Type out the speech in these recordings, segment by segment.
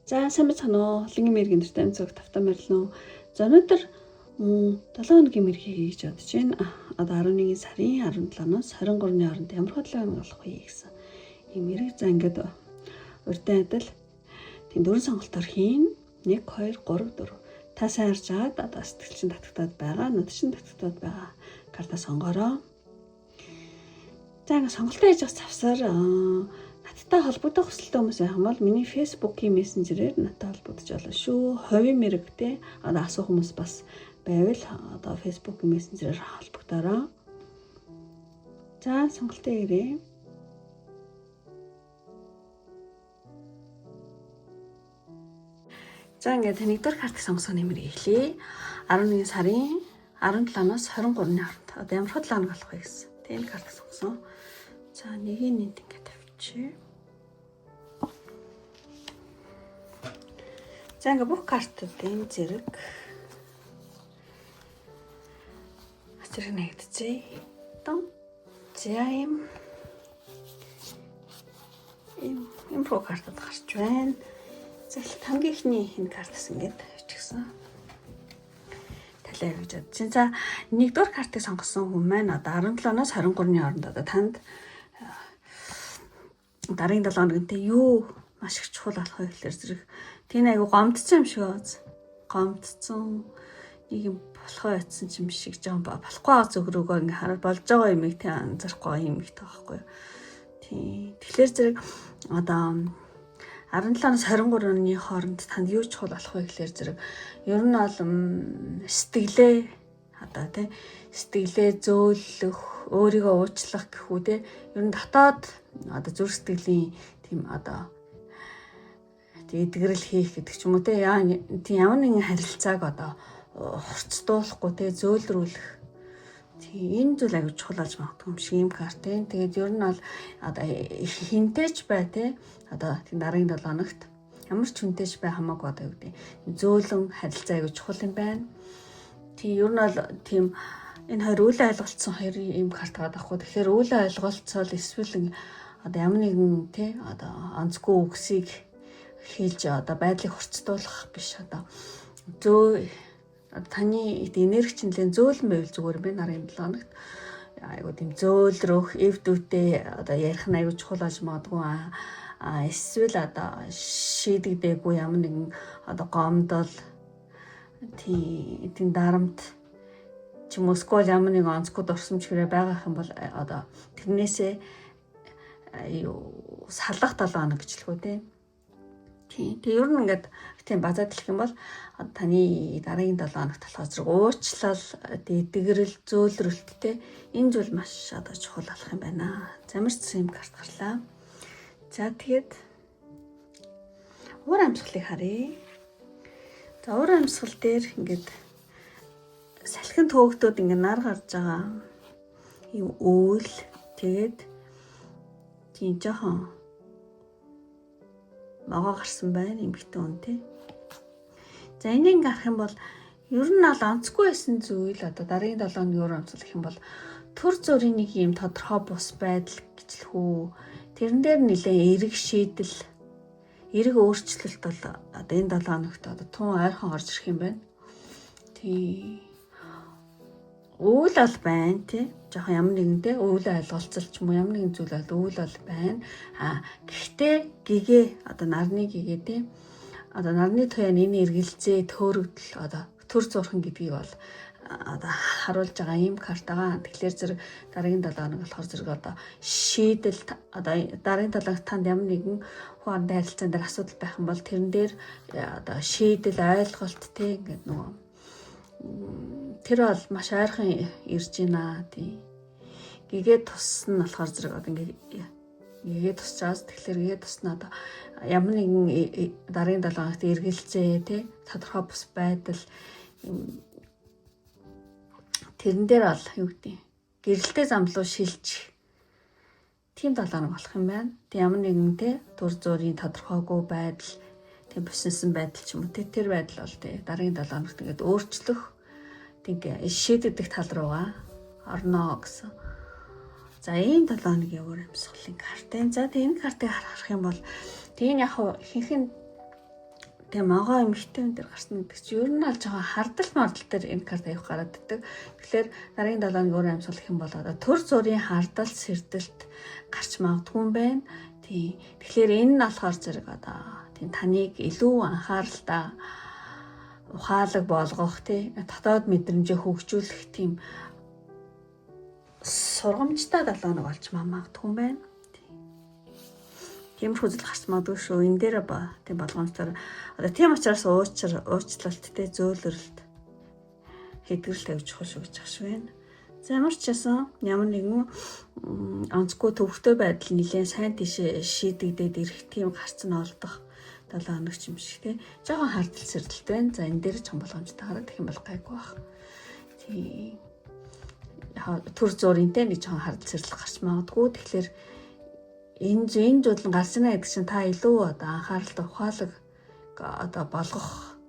За сайн байна уу? Лингийн мэргийн нэртэй амцог тавтан марлно. За өнөөдөр 7 хоногийн мэргийг хийж бодож байна. Одоо 11 сарын 17-ноос 23-ны хооронд ямар хөдөлгөөн болох вэ гэсэн. Ийм мэрэг за ингээд урьдын адил тийм дөрвөн сонголтоор хийн. 1 2 3 4. Та сайн харж байгаад одоо сэтгэлчин татагтаад байгаа, нүдчин татагтаад байгаа карта сонгороо. За ингээд сонголтоо хийж байгаа завсаар надтай холбогдох хүсэлтэй хүмүүс байх юм бол миний Facebook-ийн мессенжерээр надтай холбогдож болно шүү. Хувийн мэрэгтэй одоо асуух хүмүүс бас байвал одоо Facebook-ийн мессенжерээр холбогдороо. За сонголтоо ирээ. За ингээд нэгдүгээр картыг сонгосон нэмэр эхлэе. 11 сарын 17-ноос 23-ны хооронд одоо ямар хөдөлгөөн болох вэ гэсэн. Тийм картыг сонгосон. За нэгийг нэт ингээд тавьчих. За ингээд бүх картуудын зэрэг нэгдэжээ. За ийм про картад гарч байна. За хамгийн ихний энэ картаас ингээд тавьчихсан. Талаа гэж бодож байна. За нэгдүгээр картыг сонгосон хүн маань одоо 17-ноос 23-ны хооронд одоо танд дараагийн 7 хоногт юу маш их чухал болох вэ гэхээр зэрэг тийм айгу гомдсон юм шиг бааз. Гомдсон нэг юм болохоо ятсан юм шиг жоон болохгүй байгаа зөвхөрөөгөө ингээ хараад болж байгаа юм их тийм анзаарахгүй юм их таахгүй. Тийм. Тэгэхээр зэрэг одоо 17-ноос 23-ны хооронд танд юу чухал болох вэ гэхээр зэрэг ер нь бол сэтгэлээ одоо тий сэтгэлээ зөөлөх, өөрийгөө уучлах гэхүү тий ер нь дотоод одоо зүрх сэтгэлийн тийм одоо эдгэрэл хийх гэдэг ч юм уу тий ямар нэгэн харилцааг одоо хурцдуулахгүй тий зөөлрүүлэх тийм энэ зүйл аягүй чухал болж магадгүй юм шиг юм карт тий. Тэгээд ер нь бол одоо хинтэйч бай тий одоо тийм дараагийн 7 хоногт ямар ч хүнтэйч бай хамаагүй одоо юу гэдэг зөөлөн харилцаа аягүй чухал юм байна. Тийм ер нь бол тийм энэ хоёр үйл ойлголцсон хоёр юм карт гадаг хгүй. Тэгэхээр үйл ойлголцол эсвэл одоо ямар нэгэн тий одоо онцгүй үгсийг хэлж одоо байдлыг хурцдуулах биш одоо таны энерги чинь зөөлөн байвал зүгээр би нарын 7 хоногт айгуу тийм зөөлрөх эв дүүтэй одоо ярих нь айгуу чухал болж магадгүй эсвэл одоо шийдэгдээгүй ямар нэгэн одоо гомдол тийм дарамт ч юм уу скол ямар нэгэн онцгой дурсамж хэрэг байгаа юм бол одоо тэрнээсээ салах 7 хоног гэж л хөө тийм. Тэгээ ер нь ингээд тийм базаад хэлэх юм бол таны дараагийн 7 хоногт болохоор зэрэг уучлал, эдгэрэл, зөөлрөлттэй энэ зүйл маш одоо чухал болох юм байна. Замарч юм карт гарлаа. За тэгээд уур амьсгалыг харъя. За уур амьсгал дээр ингээд салхин төөгтүүд ингээд нар гарч байгаа юм үйл тэгээд тийм жоохон могоо гарсан байна эмхтэн хүн тий. За энийг харах юм бол ер нь бол онцгүй байсан зүйл одоо дараагийн 7 хоногийн уур амьсгал гэх юм бол төр зүрийн нэг юм тодорхой бус байдал гэж л хүү. Тэрэн дээр нэлээ эрэг шийдэл, эрэг өөрчлөлт бол одоо энэ 7 хоногт одоо тун ойрхон орж ирэх юм байна. Тий. Үйл бол байна тий. Жохон ямар нэгэн тий үйл ойлголцол ч юм уу ямар нэгэн зүйл бол үйл бол байна. Гэхдээ гэгээ одоо нарны гэгээ тий. Одоо нарны туяа энэ эргэлзээ төөрөгдөл одоо төр зурхан гэдгийг бол одоо харуулж байгаа юм картагаа. Тэгэхээр зэрэг дараагийн 7 хоног болохоор зэрэг одоо шийдэл одоо дараагийн 7 хоногт танд ямар нэгэн хүн харилцаан дээр асуудал байх юм бол тэрэн дээр одоо шийдэл ойлголт тий ингээд нөгөө тэр бол маш ойрхон ирж байна тий. Гэгээ тус нь болохоор зэрэг одоо ингээд гэгээ тусчаас тэгэхээр гэгээ тусна одоо ямар нэгэн дараагийн 7 хоногт эргэлзээ тий тодорхой бус байдал тэрэн дээр бол юу гэдэг гэрэлтэй зам руу шилжих тийм 7 хоног болох юм байна. Тэг ямар нэгэн тий дур зүрийн тодорхойгүй байдал тэг бүсэнсэн байдал ч юм уу тэр байдал бол тий дараагийн 7 хоногт ингээд өөрчлөх тэг шийдэгдэх тал руугаа орно гэсэн. За ийм 7 хоногийн уур амьсгалын карт. За тэг энэ картыг харах юм бол тийм яг ихэнх нь Тэгээ могоо эмхтэн дээр гарсан гэдэг чи ер нь аль жоохон хардал мордол дээр энэ карт авах гараад ддэг. Тэгэхээр дараагийн 7 өдрийн өөр амьсгал гэх юм бол одоо төр зүрийн хардал сэрдэлт гарч магадгүй юм байна. Тийм. Тэгэхээр энэ нь болохоор зэрэг одоо тийм таныг илүү анхааралтай ухаалаг болгох тий дотоод мэдрэмжээ хөгжүүлэх тийм сургамжтай 7 хоног болж магадгүй юм байна. Тиймэрхүү зүйл гарч магадгүй шүү. Энэ дээр ба тийм болгоомжтой. Одоо тийм учраас уучлалт те зөөлрөлт хэдгэрэл тавьж хол шүү гэж ах шиг байна. За ямар ч байсан ямар нэгэн онцгүй төвөгтэй байдал нэлээд сайн тийшээ шийдэгдээд ирэх тийм гарцсан олдох 7 хоног юм шиг те. Жохон хардл сэрдэлт байна. За энэ дээр ч хам болгоомжтой хараад их юм бол гайгүй бах. Тийм. Төр зуринтэй нэг жохон хардл сэрдэл гарч магадгүй. Тэгэхээр энэ зүйл нь гарсан гэдэг чинь та илүү одоо анхааралтай ухаалаг одоо болгох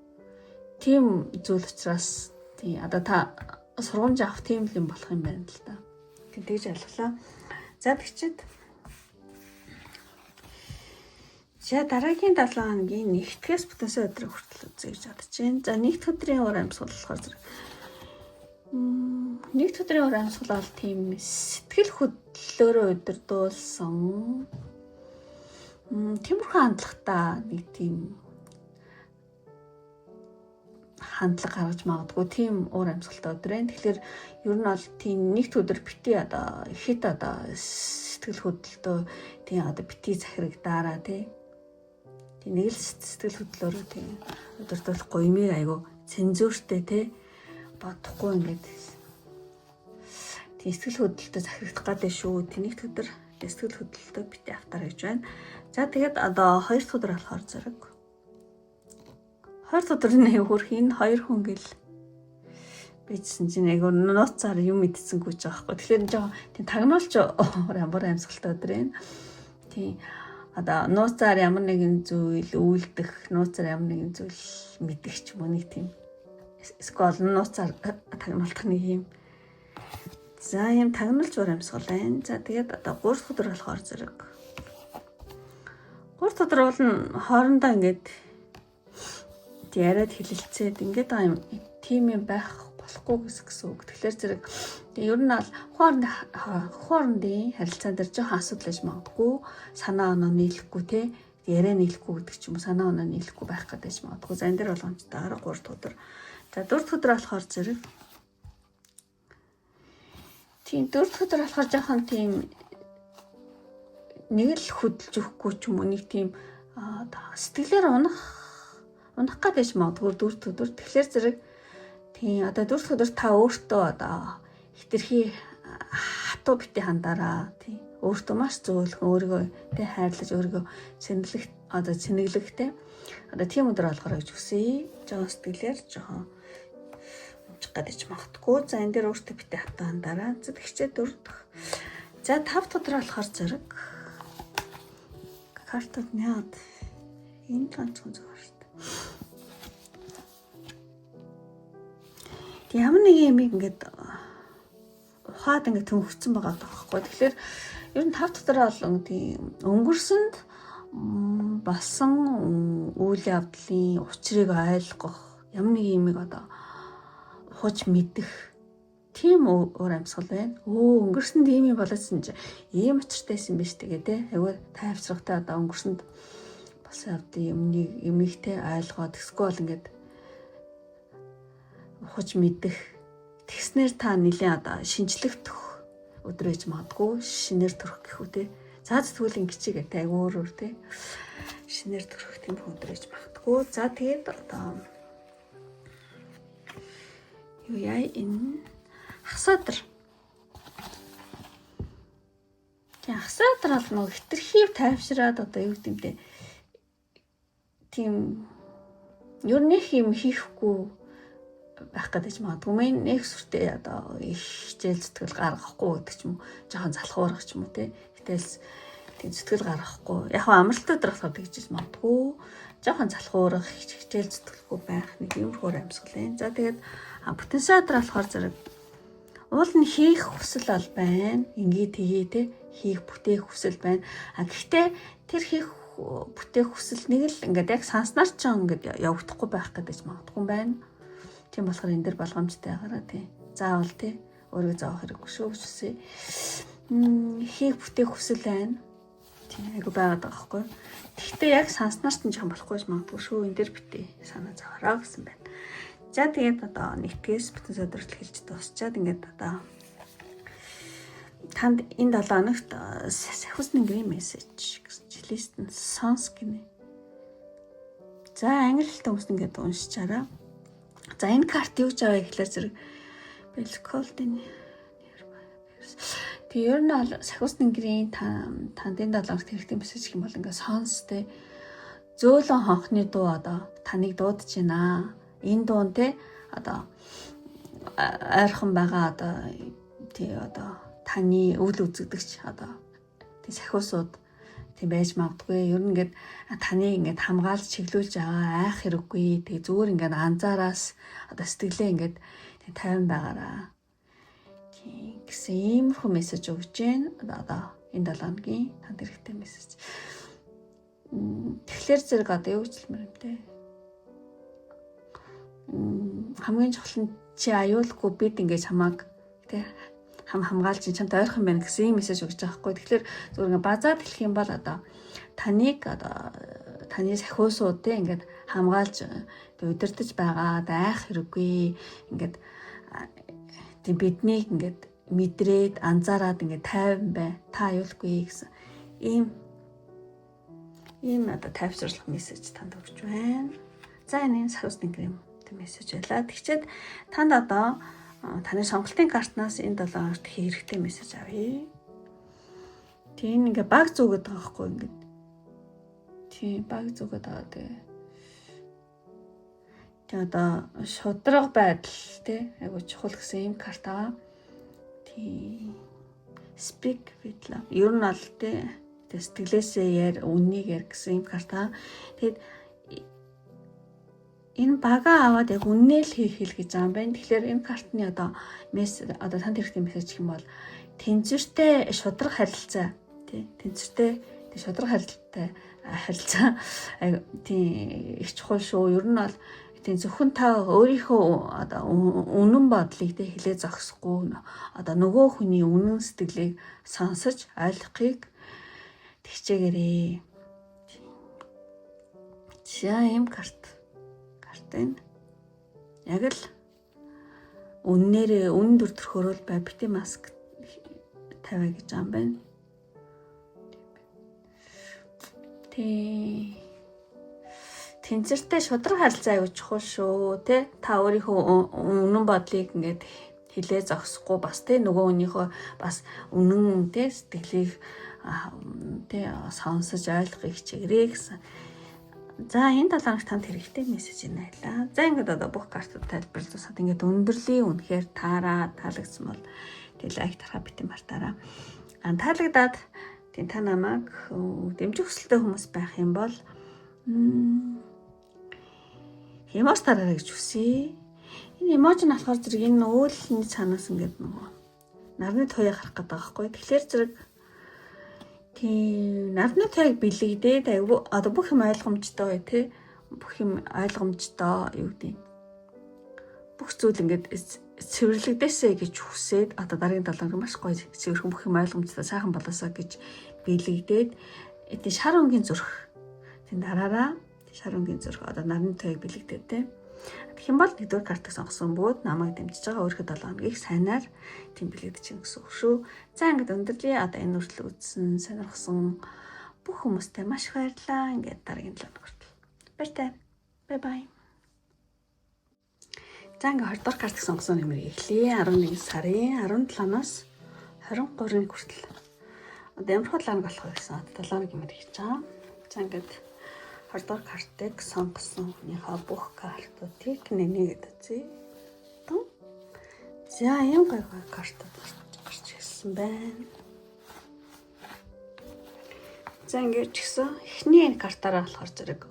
тийм зүйл учраас тий одоо та сургамж авах тийм юм болох юм байна л да. Тэгж ялглаа. За тэгчихэд дараагийн 7 хоногийн нэгтгэс бүтэнсэ өдрийг хүртэл үзье гэж бодож байна. За нэгд өдрийн уур амьсгал болохоор зэрэг нэгд өдрийн уур амьсгал бол тийм сэтгэл хөдлөлөөрөө удирдуулсан тиймэрхүү хандлагатай нэг тийм хандлага гаргаж магадгүй тийм уур амьсгалтай өдөр байна. Тэгэхээр ер нь бол тийм нэгд өдөр бити одоо ихэд одоо сэтгэл хөдлөлтөө тийм одоо бити захирагдаараа тийм нэг л сэтгэл хөдлөлөөрөө тийм удирдуулахгүй юмыг айгу цензуртэй тийм бодохгүй ингээд тийм сэтгэл хөдлөлтөд захирагдах гэдэг шүү. Тэнийх өдөр сэтгэл хөдлөлтөд бити автаар гэж байна. За тэгээд одоо 2 дахь өдөр болохоор зэрэг 2 дахь өдрийн хөрх энэ 2 хүн гэл бичсэн чинь айгу нууцаар юм мэдсэнгүй ч байгаа байхгүй. Тэгэхээр жоохон тийм тагнуулч бүр амьсгалтай өдөр байна. Тийм одоо нууцаар ямар нэгэн зүйл үйлдэх, нууцаар ямар нэгэн зүйл мэдэх ч юм уу нэг тийм скол нууцаар тагнуулах нэг юм. За юм тагнуулж уур амьсгал байна. За тэгээд одоо 3 дахь өдөр болохоор зэрэг 3 дахь өдөр бол хоорондоо ингээд яриад хэлэлцээд ингээд тийм юм байх болохгүй гэсэн үг. Тэгэхээр зэрэг ер нь бол хоорондын харилцаан дээр жоохон асуудал аж магадгүй, санаа оноо нийлэхгүй те яриа нийлэхгүй гэдэг ч юм уу, санаа оноо нийлэхгүй байх гэдэг магадгүй. За энэ дээр болгоомжтой 3 дахь өдөр. За 4 дахь өдөр болохоор зэрэг тийм 4 дахь өдөр болохоор жоохон тийм нэг л хөдөлж өгөхгүй ч юм уу, нэг тийм сэтгэлээр унах гэдэг магадгүй 4 дахь өдөр. Тэгэхээр зэрэг тийм одоо 4 дахь өдөр та өөртөө одоо хитрхи хатуу бити хандаараа тийм өөртөө маш зөөлхөн өөрийгөө тэ хайрлаж өөрийгөө цэнэглэхтэй одоо тийм өдөр болгоорой гэж хүсье. Жохон сэтгэлээр жохон унчих гэдэг магадгүй. За энэ дээр өөртөө бити хатуу хандаараа. За тэгчээ 4 дахь. За 5 дахь өдөр болохоор зэрэг картууд няад энэ ганцхан зүгээр шүү дээ. Ямар нэг юм ингээд ухаад ингээд төнхөрцөн байгаа байхгүй. Тэгэхээр ер нь 5 дотор бол тийм өнгөрсөнд болсон үйл явдлын учрыг ойлгох, ямар нэг юмыг одоо ухаж мэдэх тийм уур амьсгал байна. Өнгөрсөнд ийм юм болоодсэн чи ийм учиртайсэн биш тэгээ те. Айгүй тайвшрахтай одоо өнгөрсөнд болсон явдлын юмыг те ойлгоод эсвэл ингээд ухаж мэдэх тэгснээр та нэлийн одоо шинжлэхдэх өдөр ээж магадгүй шинээр төрөх гэх үү те. За зүтгэлийн гिचигээ айгүй өөрөөр те шинээр төрөх тийм өдөр ээж магадгүй. За тэгээд одоо юу яа энэ хасаатар. Тэгээ хасаатар бол нэг хитрхийв тайвшраад одоо юу гэдэг юм те. Тийм ер нь их юм хийхгүй байх гэдэг юм магадгүй нэг сүртэй одоо их хичээл зүтгэл гаргахгүй гэдэг ч юм уу жоохон залхуурах ч юм уу те гэтээс тийм зүтгэл гаргахгүй яг амралтад болохоор тэгж магадгүй жоохон залхуурах хичээл зүтгэлгүй байх нэг юм хөр амьсгал байна. За тэгээд потенциал болохоор зэрэг уул нь хийх хүсэл бол байна. Ингээ тгий те хийх бүтээх хүсэл байна. Гэхдээ тэр хийх бүтээх хүсэл нэг л ингээд яг санснаар ч ингээд явагдахгүй байх гэдэг магадгүй байна. Тийм болохоор энэ дэр болгоомжтой байгаараа тий. Заавал тий өөрөө заах хэрэггүй шүү хүсээ. Хийх бүтээх хүсэл байна. Тийм айгу байгаад байгаа байхгүй. Гэхдээ яг санснаар ч жоохон болохгүй магадгүй шүү. Энэ дэр битээ санаа зовоороо гэсэн байна. За тэгээд одоо нэгтгээс бүтэн сөдрөлт хэлж дуусчаад ингээд одоо танд энэ 7 хоногт сахиусны грим мессеж гэж лист нь сонс гинэ. За англи хэлтэй хүмүүс ингээд уншичаараа. За энэ карт юу гэж байгаа гэхлээр зэрэг Belcold-ийн тэг ер нь бол сахиусны грим танд энэ 7 хоногт хэрэгтэй мессеж гэх юм бол ингээд сонстэй зөөлөн хонхны дуу одоо таныг дуудаж байна. Энэ дуун те одоо ойрхон байгаа одоо тий одоо таны үйл үзэгдэгч одоо тий сахиусууд тий байж магадгүй. Ер нь ингээд таныг ингээд хамгаалж чиглүүлж байгаа айх хэрэггүй. Тэгээ зүгээр ингээд анзаараас одоо сэтгэлээ ингээд тий тайван байгаараа. Тий гэсэн иймэрхүү мессеж өгч जैन. Одоо энэ 7 хоногийн танд хэрэгтэй мессеж. Тэгэхээр зэрэг одоо юу гэж хэлмээр юм те. Хамгийн чухал нь чи аюулгүй бид ингэж хамааг тий хамгаалж чамтай ойрхон байна гэсэн юм мессеж өгч байгаа хгүй. Тэгэхээр зүгээр ингээ базаад хэлэх юм бол одоо таныг одоо таны сахиусууд тий ингээд хамгаалж удирдах байгаа айх хэрэггүй. Ингээд тий биднийг ингээд мэдрээд анзаараад ингээд тайван бай. Та аюулгүй гэсэн ийм одоо тайвшруулах мессеж танд өгч байна. За энэ сахиусны грим мессеж байлаа. Тэгчээд танд одоо таны сонголтын картнаас энэ 7 хоногт хэрэгтэй мессеж авъя. Тийм ингээ баг зүгээд байгаа хгүй ингээд. Тийм баг зүгээд байгаа тэгээ. Тэгээ одоо шудраг байдал тий айгу чухал гэсэн юм карт аа. Тийм speak with love. Ер нь бол тий сэтгэлээсээ яар үннийг яар гэсэн юм карт аа. Тэгээд энэ бага аваад яг үннэл хийх гэж байгаа юм байна. Тэгэхээр энэ картны одоо одоо танд хэрэгтэй мессеж гэх юм бол тэнцвэртэй шудраг харилцаа тий тэнцвэртэй шудраг харилцаа тий их чухал шүү. Ер нь бол тий зөвхөн та өөрийнхөө одоо үнэн бодлыг тий хэлээ зогсохгүй одоо нөгөө хүний үнэн сэтгэлийг сонсож ойлгохыг тэгчээгээрээ. За ийм карт энэ яг л үннээрээ үнэн дүр төрхөөрөл бай бити маск тавиа гэж юм байна. Тэнцвэртэй шудраг харилцаа аюул чухал шүү те. Та өөрийнхөө үнэн бодлыг ингээд хэлээ зогсохгүй бас те нөгөө хүнийхөө бас үнэн те сэтгэлийг те сонсож ойлгохыг хичээгээрэй гэсэн. За энэ 7 хоногт танд хэрэгтэй мессеж энэ байлаа. За ингээд одоо бүх картууд тайлбарлуулсад ингээд өндөрлөлийн үнэхээр таалагдсан бол тэгээ лайк тарахаа бити мартаараа. Таалагдаад тийм та намайг дэмжих хүсэлтэй хүмүүс байх юм бол эмоц тараарай гэж хүсье. Энэ эмоц нь болохоор зэрэг энэ уулын цаанаас ингээд нөгөө нарны туяа гарах гэдэг байгаа байхгүй. Тэгэхээр зэрэг тийм нарны туяаг бэлэгдээд одоо бүх юм ойлгомжтой тий бүх юм ойлгомжтой юу гэдэг бүх зүйл ингээд цэвэрлэгдээсэй гэж хүсээд одоо дараагийн 7 хоног маш гоё цэвэрхэн бүх юм ойлгомжтой сайхан болоосоо гэж бэлэгдээд тий шар өнгийн зүрх тий дараараа шар өнгийн зүрх одоо нарны туяаг бэлэгдээд тий тэгэх юм бол нэгдүгээр картыг сонгосон бөгөөд намайг дэмжиж байгаа өөрийнхөө 7 хоногийг сайнаар тийм бэлэгдэж чинь гэсэн үг шүү. За ингээд өндөрлөе. Одоо энэ үртэл үзсэн сонирхсан бүх хүмүүстээ маш баярлалаа. Ингээд дараагийн 7 хоногт баяртай. Бай бай. За ингээд 20 дахь картыг сонгосон нэмэр эхлэе. 11 сарын 17-наас 23-ны хүртэл. Одоо ямар хол хоног болох вэ гэсэн 7 хоног нэмэр хийж байгаа. За ингээд 20 дахь картыг сонгосон хүнийхээ бүх картуудыг нэмээд үзье. За юм гой картууд гарч ирсэн байна. За ингээд ч гэсэн эхний картаараа болохоор зэрэг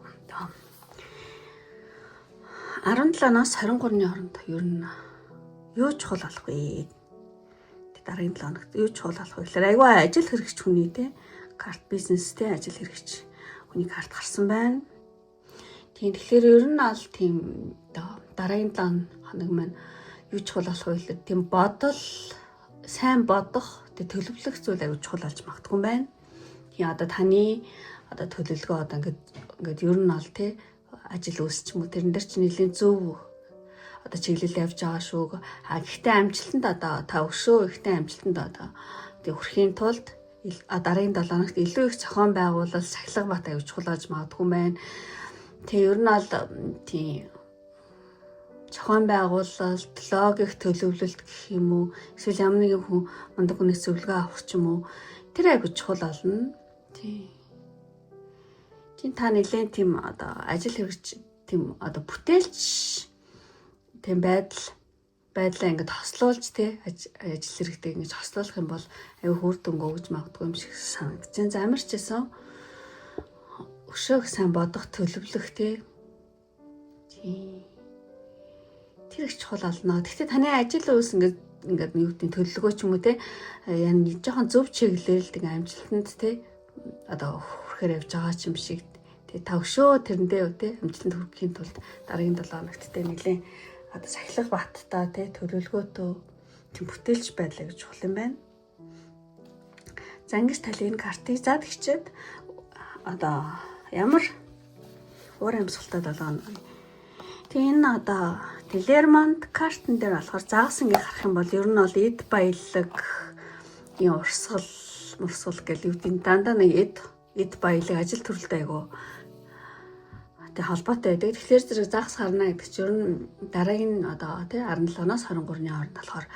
17-наас 23-ны хооронд ер нь юу чухал болох вэ? Дараагийн 7 хоногт юу чухал болох вэ гэхээр айгүй ажил хэрэгч хүний те карт бизнестэй ажил хэрэгч хүний карт гарсан байна. Тэгэхээр ер нь аль тийм дараагийн 7 хоног маань юу чухал болох вэ? Тийм бодол, сайн бодох, тэг төлөвлөх зүйл аягүй чухал болж магадгүй байна. Тийм одоо таны одоо төлөвлөгөө одоо ингээд ер нь аль тий ажил үүсч юм уу тэрэн дээр чи нэлийн зөв одоо чиглэл явж байгаа шүү. Гэхдээ амжилтанд одоо та өшөө ихтэй амжилтанд одоо тэг хүрэхийн тулд дараагийн 7 хоногт илүү их зохион байгуулалт, сахилга бат аягүй чухал болж магадгүй байна. Тэг ер нь аль тийм зохион байгуулалт, логик төлөвлөлт гэх юм уу, эсвэл ямар нэгэн хүн мундаг хүнээс зөвлөгөө авах ч юм уу, тэр айгуу чухал болно. Тийм та нэлээд тийм одоо ажил хэрэгч тийм одоо бүтээлч тийм байдлаа ингээд хослуулж тий ажил хэрэгтэй ингэж хослуулах юм бол айгуу хүр дүнг өгж магадгүй юм шиг санагдаж байна. За ямар ч гэсэн өшөөг сайн бодох, төлөвлөх тий тэр их чухал болно. Гэхдээ таны ажил үйлс ингээд юу гэдэг төлөвлөгөө ч юм уу те яг жоохон зөв чиглэлд ингээ амжилтанд те одоо хүрэхээр явж байгаа ч юм шиг те та өшөө тэрэндээ те амжилтанд хүрэхийн тулд дараагийн 7 хоногт те нэлээ одоо сахилга баттай те төлөвлөгөөтэй тийм бүтээлч байдлаа гэж чухал юм байна. За ингэж талын картыг зад хичээд одоо ямар уур амьсгалтай 7 хоног. Тэгээ энэ одоо Телермонд картн дээр болохоор заагсан гэж харах юм бол ер нь бол эд баялаг, ийм урсгал гэл юу гэдэг дандаа нэг эд баялаг ажил төрөлтэй айгу тэг холбоотой байдаг. Тэгэхээр зэрэг заагс харна гэдэг чинь ер нь дараагийн одоо тий 17-оос 23-ны хооронд болохоор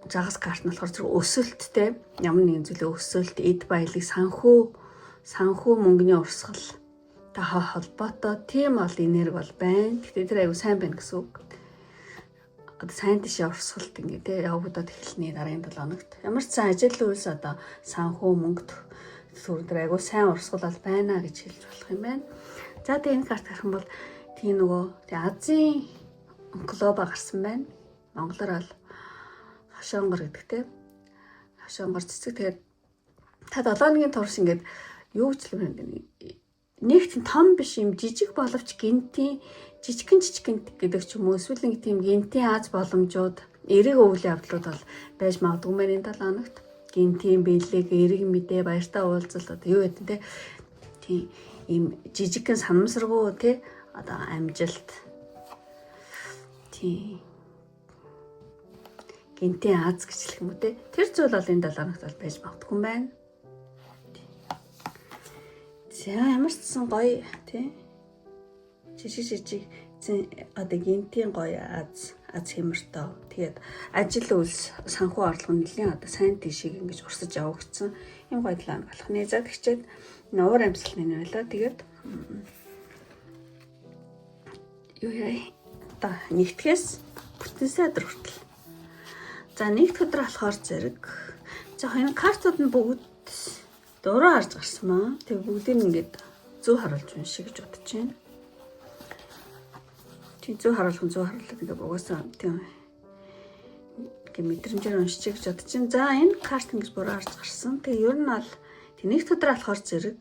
заагс карт нь болохоор зэрэг өсөлттэй ямар нэгэн зүйлээ өсөлт, эд баялаг, санхүү мөнгөний урсгал та холбоотой тийм бол энерги бол байна. Гэхдээ тэр аюу сайн байна гэсэн үг. Одоо сайн тишээ урсгалт ингэ те явагдаад эхэлний дараагийн 7 хоногт. Ямар ч сайн ажил үйлс одоо санхүү мөнгө төрдөр аюу сайн урсгал бол байна гэж хэлж болох юм байна. За тэгээ энэ карт харах юм бол тийм нөгөө Азийн глоба гарсан байна. Монголоор бол хошоонгор гэдэг те. Хошоонгор цэцэг тэгээд та 7 хоногийн турш ингээд юу гэж л нэгт том биш юм жижиг боловч гинтийн жижигэн гэдэг ч юм уу эсвэл нэг тийм гинтийн аз боломжууд эрэг өвлийн явдлууд бол байж магадгүй мэн энэ 7 хоногт гинтийн бэлэг эрэг мэдээ баяртай уулзалт одоо юу гэдэг те тийм ийм жижигхэн санамсаргуу те одоо амжилт тийм гинтийн аз гэж хэлэх юм уу те тэр зүйл бол энэ 7 хоногт бол байж магадгүй байна. За ямар ч сан гоё тий жижиг одоо гинтийн гоё аз хэмэртэй. Тэгээд ажил үйлс санхүү орлого нэлийн одоо сайн тийшийг ингэж урсаж явагдсан юм гоё план болох нэ. За тэгчээд уур амьсгалын байлаа. Тэгээд юу яа та нэгтгэс бүтэн сайдар хүртэл. За нэгд өдөр болохоор зэрэг за энэ картууд нь бүгд дуруу харж гарсан маа. Тэг бүгдийг ингээд зөв харуулж уншия гэж бодож байна. Тэг зөв харуулах ингээд угаасаа тийм мэдрэмжээр уншчих гэж бодож байна. За энэ карт ингэж буруу харж гарсан. Тэг ер нь бол нэгд өдөр болохоор зэрэг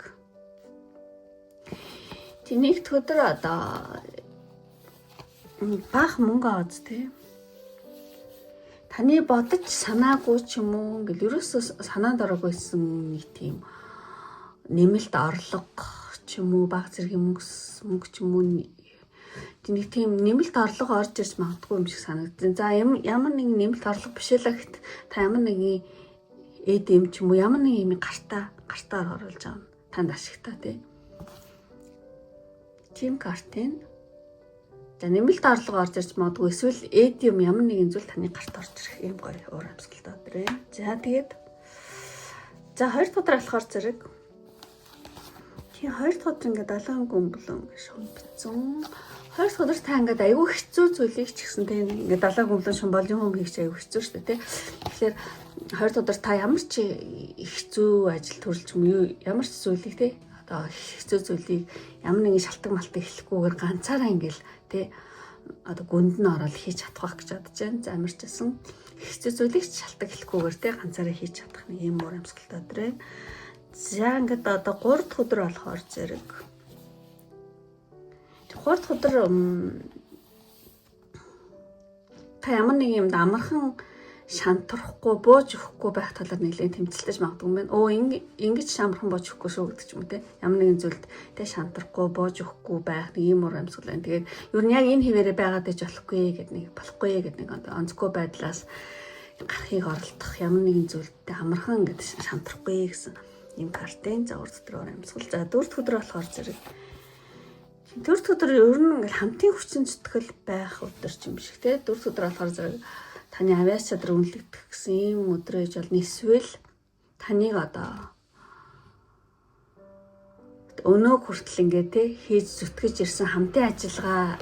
нэгд өдөр одоо баах мөнгө аваад тий таны бодож санаагүй ч юм уу ингээл ерөөсөө санаанд орохгүйсэн нэг тийм нэмэлт орлого ч юм уу баг зэргийн мөнгө ч юм уу нэг тийм нэмэлт орлого орж ирж магадгүй юм шиг санагдсан. За ямар нэгэн нэмэлт орлого биш л гэхэд та ямар нэгэн эдэм ч юм уу ямар нэгэн юм гартаар оруулж байгаа нь танд ашигтай тий. Тийм картын за нэмэлт орлого орж ирж магадгүй эсвэл эдэм ямар нэгэн зүйл таны гарт орж ирэх юм гоё уур амьсгалтай өдөр байна. За тэгээд за 2 дахь өдөр болохоор зэрэг тийм 2 дахь өдөр ингээд 7 гүмблэн шумбцсан. 2 дахь өдөр та ингээд аюу хэцүү зүйлийг ч гэсэн тийм ингээд 7 гүмблэн шумболж юм хийх аюу хэцүү шүү дээ тий. Тэгэхээр 2 дахь өдөр та ямар ч хэцүү ажил төрөлч юм юу ямар ч зүйлийг тий одоо хэцүү зүйлийг ямар нэгэн шалтгаан малтыг хэлэхгүйгээр ганцаараа ингээл тий одоо гүнд нь ороод хийж чадах гэж бодож байна. За ямар ч гэсэн хэцүү зүйлийг шалтгаан хэлэхгүйгээр тий ганцаараа хийж чадах нэг юм уур амьсгалтай өдөр байна. За ингээд одоо 3 дахь өдөр болохоор зэрэг 3 дахь өдөр та ямар нэг юмд амархан шантрахгүй бууж өгөхгүй байх талаар нэлээд тэмцэлдэж магадгүй юм байна. Ингэж шамархан бууж өгөхгүй шүү гэдэг ч юм уу те. Ямар нэгэн зүйлд тэ шантрахгүй бууж өгөхгүй байх нэг юм ур амьсгал байна. Тэгээд ер нь яг энэ хിവэрэ байгаад иж болохгүй гэдэг нэг онцгой байдлаас гарахыг оролдох ямар нэгэн зүйлдээ амархан ингэж шантрахгүй гэсэн юм картын за 3 дахь амьсгал. За 4 дахь өдөр болохоор зэрэг 4 дахь өдөр ер нь ингээл хамтын хүчин зүтгэл байх өдөр ч юм шиг те. 4 дахь өдөр болохоор зэрэг таны авиас чадвар үнэлэгдэх гэсэн юм өдөр ээж бол эсвэл таныг одоо өнөө хүртэл ингээ те хийж зүтгэж ирсэн хамтын ажиллагаа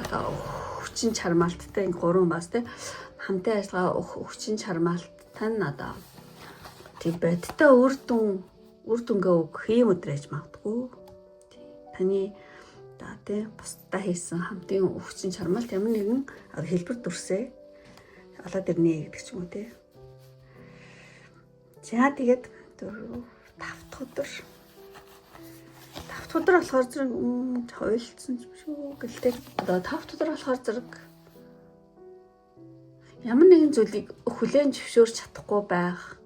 одоо хүчин чармаалттай ингээ 3 бас те хамтын ажиллагаа хүчин чармаалт тань одоо тийм бодтой үр дүнгээ өгөх юм өдөр ээж магадгүй. Таны одоо те бусдаа хийсэн хамтын хүчин чармаалт ямар нэгэн хэлбэр дүрсээ олоод ирнэ гэдэг ч юм уу те. За тэгээд 5 дахь өдөр болохоор зэрэг хойлцсон юм шүү гэлтэй. Одоо 5 дахь өдөр болохоор зэрэг ямар нэгэн зүйлийг хүлээн зөвшөөрч чадахгүй байх.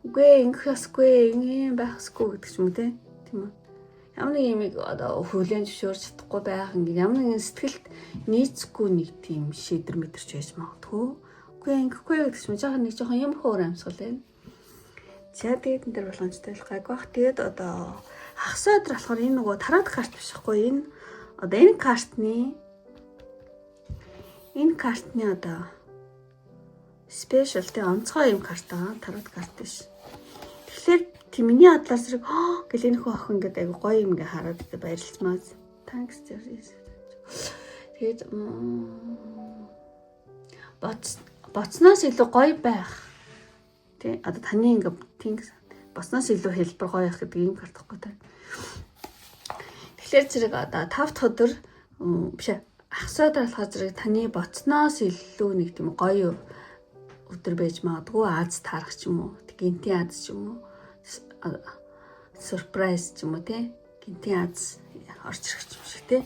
Үгүй ингэх ёсгүй, ийм байх ёсгүй гэдэг ч юм уу те. Тийм үү? Ямар нэг юмыг одоо хүлээн зөвшөөрч чадахгүй байх. Ингээ ямар нэгэн сэтгэлд нийцэхгүй нэг тийм шийдвэр мэдэрч байж магадгүй. Үгүй ингэхгүй гэдэг ч юм жаахан нэг жоохон юм хөөр амьсгал байна. За тэгээд энэ дэр болгоомжтой л гайг бах. Тэгээд одоо хагас өдөр болохоор энэ нөгөө тараад карт биш байхгүй энэ одоо энэ картны одоо спешиал тэ онцгой юм карт байгаа тараад карт биш. Тэгэхээр миний адлаар зэрэг гэл энэ хөө охин гэдэг айгу гоё юм ингээ хараад баярлцмаа. Thanks Jesus. Тэгээд боцноос илүү гоё байх. Тэ одоо таны ингээ тинг боцноос илүү хэлбэр гоё байх гэдэг юм карт байхгүй та. Тэгэхээр зэрэг одоо 5 дахь өдөр биш хагас өдөр болохоор зэрэг таны боцноос илүү нэг тийм гоё өдөр байж магадгүй аз таарах ч юм уу гинтийн аз ч юм уу surprise ч юм уу те гинтийн аз орж ирэх юм шиг те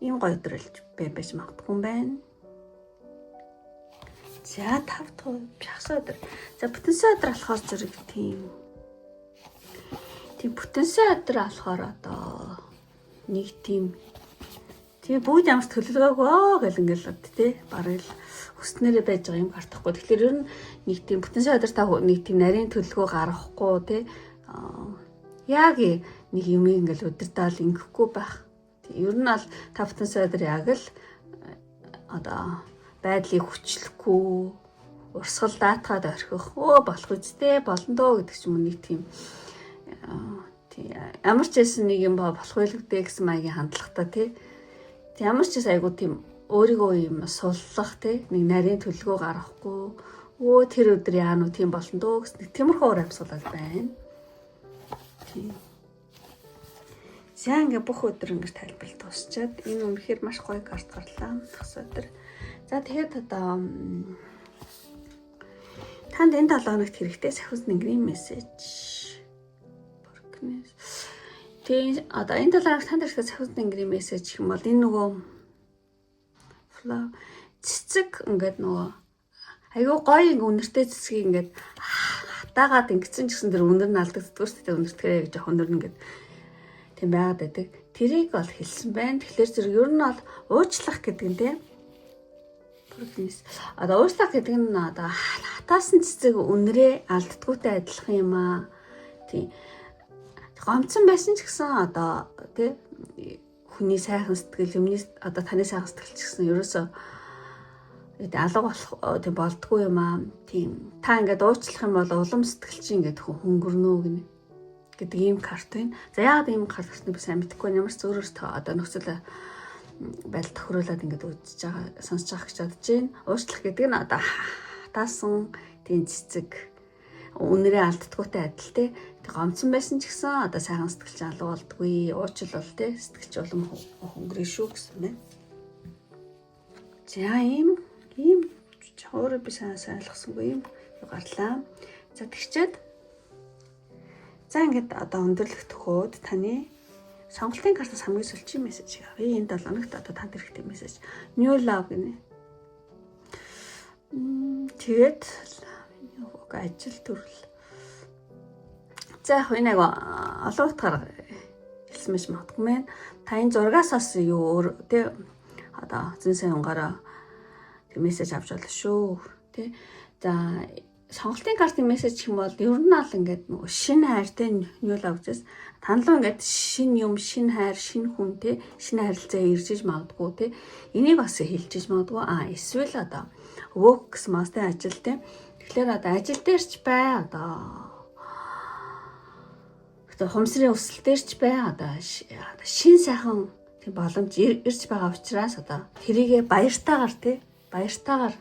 ийм гоё өдөр байж магадгүй юм байна. За 5 дахь хагас өдөр. За бүтэнсэн өдөр болохоор зэрэг тийм бүтэнсэн өдөр болохоор одоо нэг тийм бүгд ямар төлөвлөгөөгүй гэл ингээл тий бараг л хүснээрээ байж байгаа юм гартахгүй. Тэгэхээр ер нь нэг тийм бүтэнсэн өдөр та нэг тийм нарийн төлөвлөгөө гаргахгүй тий яг нэг юм ингээл удирдаал ингэхгүй байх. Ер нь бол та бүтэнсэн өдөр яг л одоо байдлыг хүчлэхгүй урсгал даатгаад орхих болох үстэй болно доо гэдэг ч юм уу нэг тийм ямар ч байсан нэг юм болох байлгүй гэсэн маягийн хандлагатай тий ямар ч айгуу тийм өөрийгөө юм суллах тий нэг нарийн төлөвлөгөө гаргахгүй тэр өдөр яа нү тийм болно дөө гэсэн тиймэрхүү уур амьсгалал байна. Тийм. За ингээ бүх өдөр ингээ тайлбарлалт дуусчаад энэ үнэхээр маш гоё карт гарлаа хагас өдөр. За тэгээд одоо танд энэ 7 хоногт хэрэгтэй сахиус нэнгэрийн мессеж. Тэгээ одоо энэ 7 хоногт танд хэрэгтэй сахиус нэнгэрийн мессеж гэх юм бол энэ нөгөө цэцэг ингээд нөгөө айгүй гоё ингээ үнэртэй цэцгийг ингээд хатаагаад ингэсэн ч гэсэн тэр үнэр нь алдагддаггүй шүү дээ үнэртгэрээ гэж өнөр нь ингээд тийм байгаад байдаг. Тэрийг бол хэлсэн байна. Тэгэхээр зэрэг ер нь бол уучлах гэдэг нь тийм одоо уучлах гэдэг нь одоо хатаасан цэцэг үнэрээ алддаггүйтэй адилхан юм аа. Тийм гомцсон байсан ч гэсэн одоо тий хүний сайхан сэтгэл юмний одоо таны сайхан сэтгэл ч гэсэн ерөөсөө алга болох тийм болдгоо юм аа. Тийм та ингээд уучлах юм бол улам сэтгэл чинь ингээд хөнгөрнөө гинэ гэдэг ийм карт байна. За яагаад ийм карт гарсныг би сайн мэдэхгүй ямар ч зөөрөөр одоо нөхцөл байдал тохируулаад ингээд үзэж байгаа сонсож байгаа гэж бодож байна. Уучлах гэдэг нь одоо хатаасан тийм цэцэг үнэрээ алддаггүйтэй адил те гомцсон байсан ч гэсэн одоо сайхан сэтгэлч алга болдгүй уучлал те сэтгэлч улам хөнгөрөө шүү гэсэн байна. За ийм өөрөө би сайн ойлгосонгүй юм гарлаа. За тэгчээд За ингээд одоо өндөрлөх төхөөд таны сонголтын картаас хамгийн сүүлчийн мессеж авъя. Энэ 7 хоногт одоо танд хэрэгтэй мессеж. New love гинэ. Тэгээд ажил төрөл. За яг энэ олон утгаар хэлсэн мэт магадгүй мэн. Та энэ зургаас бас юу өөр тий одоо зэн сайн унгаараа мессеж авч болно шүү тий. За сонголтын картын мессеж гэх юм бол ер нь аль ингээд нөгөө шинэ хайртай new love гэсэн танлуу ингээд шинэ юм, шинэ хайр, шинэ хүн тий шинэ харилцаа иржиж магадгүй тий. Энийг бас хэлжиж магадгүй. Эсвэл одоо work гэсэн мастай ажил тий. Тэгэхээр одоо ажил дээрч бай одоо хумсрын өсөл дээрч бай одоо шин сайхан тийм боломж ирж байгаа учраас одоо тэрийгэ баяртайгаар тий баяртайгаар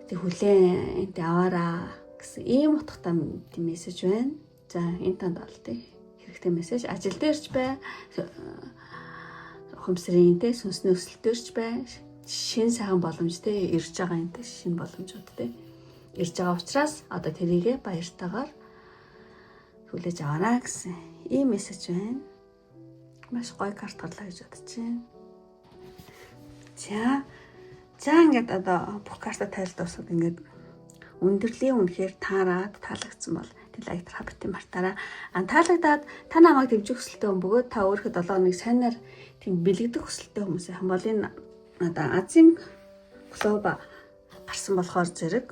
тэг хүлээн энд аваараа гэсэн ийм утгатай мессеж байна. За энэ танд бол тий хэрэгтэй мессеж ажил дээрч бай хумсрын тий сүнсний өсөл дээрч бай шин сайхан боломж тий ирж байгаа энэ тий шин боломжууд тий ирж байгаа учраас одоо тэрийгэ баяртайгаар хүлээж аваарай гэсэн ийм мессеж байна. Маш гоё карт гарлаа гэж бодож байна. За ингээд одоо бүх карта тайлд дуусаад ингээд өндөрлийн үнэхээр таарад таалагдсан бол лайк хабитын мартаараа таалагдаад та намайг дэмжих хүсэлтэй хүн бөгөөд та өөрийнхөө 7 хоног сайнаар тийм бэлэгдэх хүсэлтэй хүмүүс юм бол энэ одоо Азийн клуб гарсан болохоор зэрэг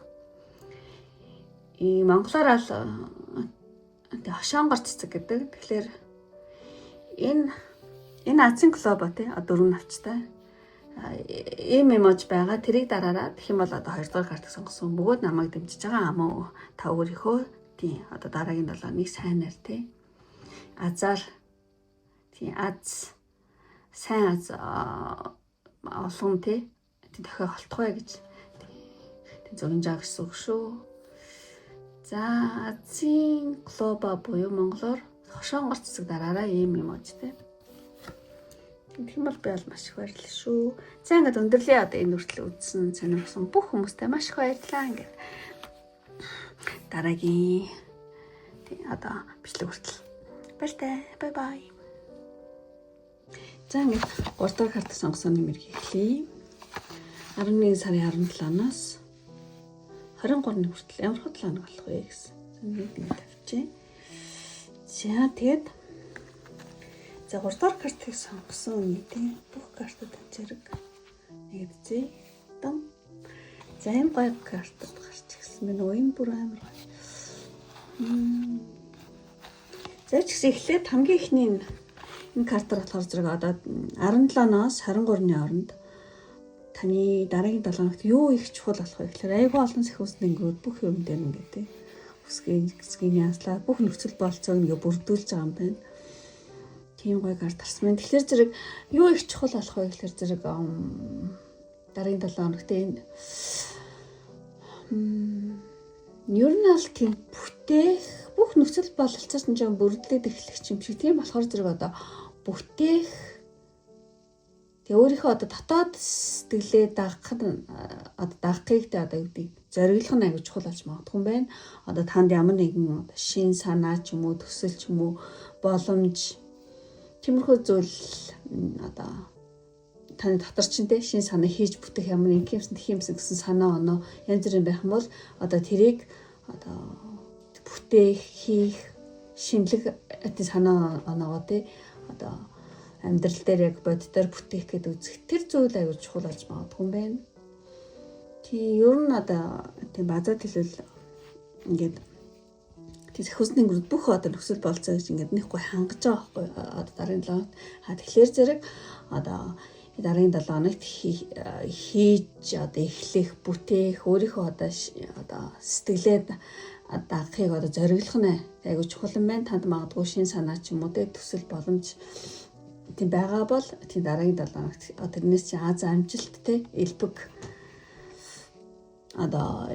монголоор л хошонгор цэцэг гэдэг. Тэгэхээр энэ Азийн клуб тий 4 навчтай ийм эмож байгаа. Тэрийг дараараа тэгэх юм бол одоо 2 дугаар картыг сонгосон бөгөөд намайг дэмжиж байгаа ам уу та өөрийнхөө тий одоо дараагийн 7 хоног сайнаар тий азар тий аз сайн аз олон тий дахиад холтгоё гэж тий зөвнжаа гэсэн үг шүү. За Азийн клуб буюу монголоор хошонгор цэцэг дараараа ийм эможтэй. Тэгэх юм бол би бол маш их баярлалаа шүү. За ингээд өндөрлөө одоо энэ хүртэл үзсэн сонирхсан бүх хүмүүстээ маш их баярлалаа. Ингээд дараагийн одоо бичлэг хүртэл баяртай. Бай бай. За ингээд 3 дахь карт сонгосон нэмэрийг эхлэе. 11 сарын 17-наас 23-ны хүртэл ямар хот ланг болох вэ гэсэн. Нэг тавьчих. За тэгээд за 3 дахь картыг сонгосон үедээ бүх картууд зэрэг нэгдзээ. Дам. За энэ гоё картууд гарч ирсэн байна. Энэ бүр амар гоё. За ч гэсэн эхлээд хамгийн ихний энэ картаар болохоор зэрэг одоо 17-ноос 23-ны хооронд таны дараагийн 7 хоногт юу их чухал болох вэ гэхээр айгүй олон сэхүүсэнгүүд бүх юм дээр ингээд тий үсгийн яслаа бүх нөхцөл болцоог ингээ бүрдүүлж байгаа юм байна. Тийм гоё карт тарсан. Тэгэхээр зэрэг юу их чухал болох вэ гэхээр зэрэг дараагийн 7 хоногт энэ ер нь аль тийм бүтээх бүх нөхцөл бололцоос нь жоо бүрдлээд эхлэх юм шиг. Тийм болохоор зэрэг одоо бүтээх тэгээ өөрийнхөө одоо дотоод сэтгэлээ дагахыг тэ одоо юу гэдэг зориглох нь аягүй чухал болж магадгүй юм байна. Одоо танд ямар нэгэн шин санаа ч юм уу төсөл ч юм уу боломж тиймэрхүү зүйл одоо таны дотор чинь тэ шин санаа хийж бүтэх ямар нэг юмсан гэсэн санаа оноо янз бүрийн байх юм бол одоо тэрийг одоо бүтээх хийх шинэлэг санаа оноогоо тэ одоо амьдрал дээр яг боддоор бүтээх гэдэг үзэх тэр зүйл аягүй чухал болж магадгүй юм байна. Тийм ер нь одоо тийм базаад хэлвэл ингээд тийм сэхүүсний гүрд бүх одоо нөхцөл болцоо гэж ингээд нэг гой хангаж байгаа байхгүй одоо дараагийн 7 хоногт тэгэхээр зэрэг одоо дараагийн 7 хоногт хийж одоо эхлэх бүтээх өөрийнхөө одоо сэтгэлээд дагахыг одоо зориглох нь аягүй чухал юм байна. Танд магадгүй шин санаа ч юм уу төсөл боломж тийм байгаа бол тийм дараагийн 7 хоногт тэрнээс чи аз амжилттай элбэг одоо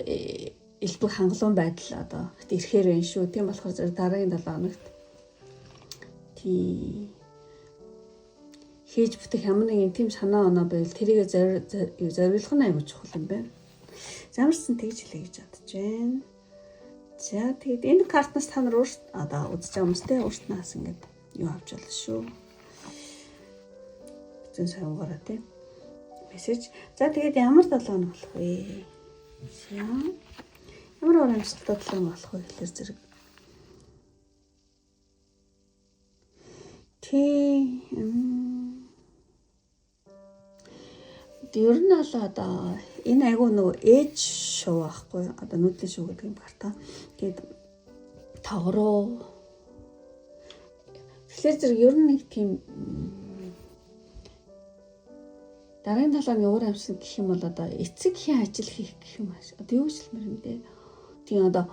элбэг хангалуун байдал одоо ирэхээр байна шүү. Тийм болохоор зэрэг дараагийн 7 хоногт тий хийж бүтэх ямар нэгэн тийм санаа оноо байвал тэрийг зориулах нь аягүй чухал юм байна. Замарсан тэгж хэлээ гэж бодож байна. За тэгээд энэ картнаас та нар одоо үзэж байгаа юмстэй өөрснөөс ингээд юу авч болно шүү. Зэн сонгороо тий. Мессеж. За тэгээд ямар 7 хоног болох вэ? За. Ямар урамшилтай 7 хоног болох вэ гэхээр зэрэг. Ер нь л одоо энэ айгу нөгөө ээж шоу байхгүй одоо нүүдлийн шоу гэдэг юм карта. Тэгээд тогроо. Тэгэхээр зэрэг ер нь нэг тийм дараагийн 7 хоногийн уур амьсгал гэх юм бол одоо эцэг хийн ажил хийх гэх юм ааш. Одоо юу хэлмээр юм бэ? Тийм одоо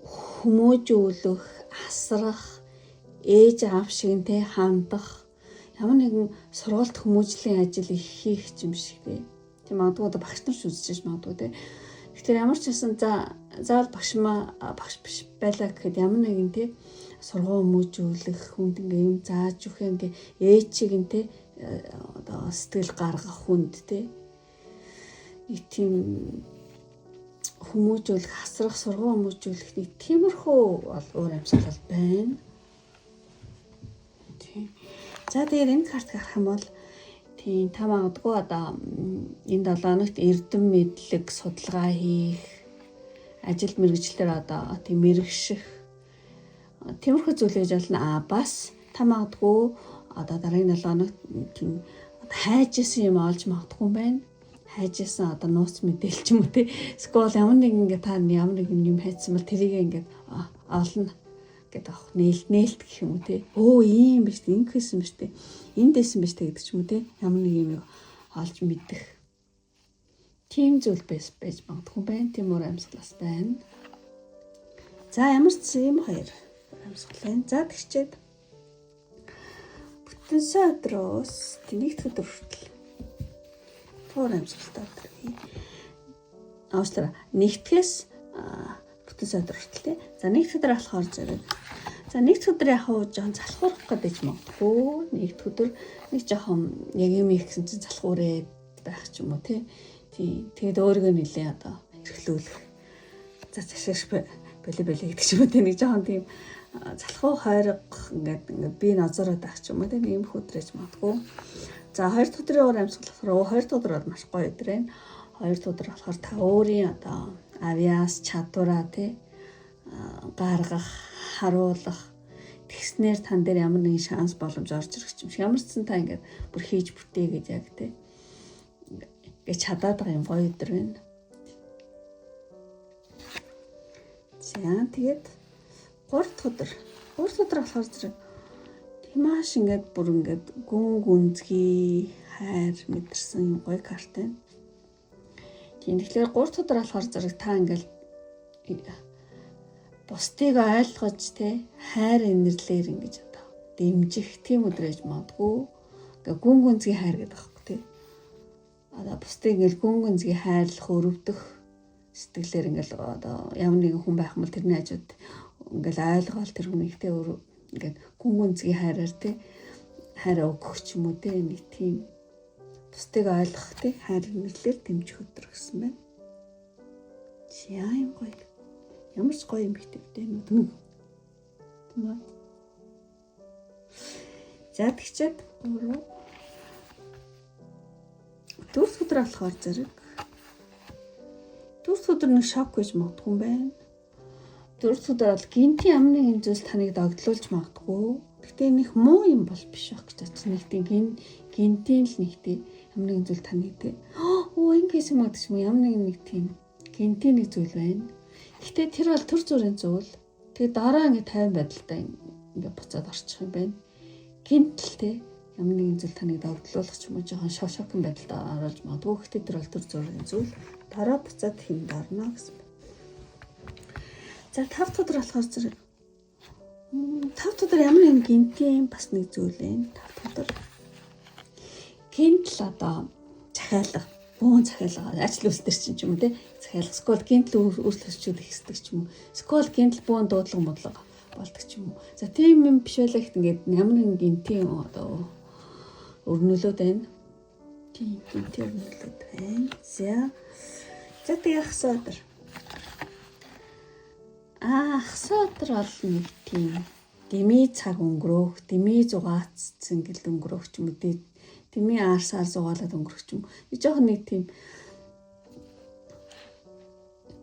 хүмүүжүүлэх, асрах, ээж аав шиг те хандах ямар нэгэн сургалт хүмүүжлийн ажил их хийх юм шиг те. Тийм магадгүй одоо багш нар ч үзэж магадгүй те. Тэгэхээр ямар ч байсан заавал багш биш байлаа гэхэд ямар нэгэн те сургууль хүмүүжүүлэх хүнд ингээ юм зааж өгөх ингээ ээж шиг те одоо сэтгэл гаргах хүнд те нэг тийм хүмүүжүүлэх, хасрах, сургууль хүмүүжүүлэх нэг тиймэрхүү уур амьсгал байна. Тийм. За тэгээд энэ карт гарах юм бол тийм та магадгүй одоо энэ 7 хоногт эрдэм мэдлэг судалгаа хийх, ажил мэргэжлэр одоо тийм мэрэгших тиймэрхүү зүйл хийж болно. Бас та магадгүй одоо дараагийн 7 хоногт тийм хайжсэн юм олж магадгүй юм байна. Хайжсэн одоо нууц мэдээлч юм уу те. Скол ямар нэг ингээ та ямар нэг юм хайцсан бол тэрийг ингээ олно гэдэг ах нээлт гэх юм уу те. Өө ийм биш те, ингэсэн биш те. Энд дэсэн биш те гэдэг ч юм уу те. Ямар нэг юм олж мэдэх. Тийм зүйл байж магадгүй байна. Тийм уур амьсгалаас байна. За ямар ч юм хоёр амьсгал байна. За тэгчээд бүтэн сая өдрөөс нэгд өдөр хүртэл уур амьсгалтай өдөр. Аашлаа нэгтгэс бүтэн сая өдөр хүртэл тий. За нэгд өдөр болохоор зэрэг. За нэгд өдөр яг жоохон залхуурах гэдэг ч магадгүй. Нэгд өдөр нэг жоохон яг юм ихсэн чинь залхуурээд байх ч юм уу тий. Тэгээд өөрийгөө нэлээ одоо эрхлүүлэх. За цашааш болио гэдэг ч юм уу тий. Нэг жоохон тийм залхуу хойрог ингээд би назараад байх ч юм уу тий. Ийм хөдрэж магадгүй. За 2 дахь өдрийн уур амьсгал болохоор 2 дахь өдөр бол маш гоё өдөр байна. 2 дахь өдөр болохоор та өөрийн одоо авиас чадвараа тий гаргах, харуулах тэгснээр тань дээр ямар нэгэн шанс боломж орж ирэх юм шиг. Ямар ч сан та ингээд бүр хийж бүтээгээд яг тий гэж чадаад байгаа юм гоё өдөр байна. За тэгээд 3 дахь өдөр болохоор зэрэг маш ингээд бүр ингээд гүн гүнзгий хайр мэдэрсэн гоё карт байна. Тийм тэгэхээр 3 дахь өдөр болохоор зэрэг та ингээд бусдыг ойлгож те хайр инэрлэр ингэж одоо дэмжих тийм өдрөөж магадгүй. Ингээд гүн гүнзгий хайр гэдэг байхгүй те. Одоо бусдыг ингээд гүн гүнзгий хайрлах, өрөвдөх сэтгэлээр ингээд одоо ямар нэгэн хүн байх юм бол тэрний хажууд ингээд ойлгоол тэр хүнийхтэй ингээд гүн гүнзгий хайраар тий хайраа өгөх ч юм уу тий нэг тийм бусдыг ойлгох тий хайр нэрлэлээр дэмжих өдөр гэсэн байна. Яа юм гоё. Ямар ч гоё юм битвэтэй нүд. Тэмээ. За тэгчээд өөрөө дөрөв өдөр болохоор зэрэг дөрөв өдөр нэг шок гэж магадгүй юм байна. Дөрөв өдөр бол гинти ямар нэгэн зүйлс таныг догдлуулж магадгүй. Гэхдээ нэг муу юм бол биш байх гэж бодсон. Нэг тийм гинтийн л нэг тийм ямар нэгэн зүйл таныг тийм ингэсэн магадгүй юм ямар нэг тийм гинтийн нэг зүйл байна. Гэхдээ тэр бол төр зүрийн зүйл. Тэгээ дараа ингэ 50 байдалтай ингэ буцаад орчих юм байна. Гинтэл тийм ямар нэгэн зүйл таныг догдлуулах ч юм уу жоохон шокын байдалд оруулж магадгүй. Гэхдээ тэр бол төр зүрийн зүйл. Дараа буцаад хэмд орно гэсэн. За 5 дахь өдөр болохоор зэрэг 5 дахь өдөр ямар нэгэн гинтийн бас нэг зүйл байна. 5 дахь өдөр гинтл одоо захиалга, бүүн захиалга, ажил үйлдэл чинь юм те. Захиалга, скол гинтл үйлчлүүлэх хэсдэг ч юм уу. Скол гинтл бүүн дуудлага модлого болдог ч юм уу. За тийм юм биш байлаа гэхэд ингээд ямар нэгэн гинтийн одоо өрнөлөөд байна. Тийм гинтийн өрнөлөөд байна. За тэгээд хасаа өдөр Хасаатар бол нэг тийм дими цаг өнгөрөөх, дими зугаацсан гэл өнгөрөөх ч юм уу, дими арсаар зугаалаад өнгөрөөх ч юм. Жохон нэг тийм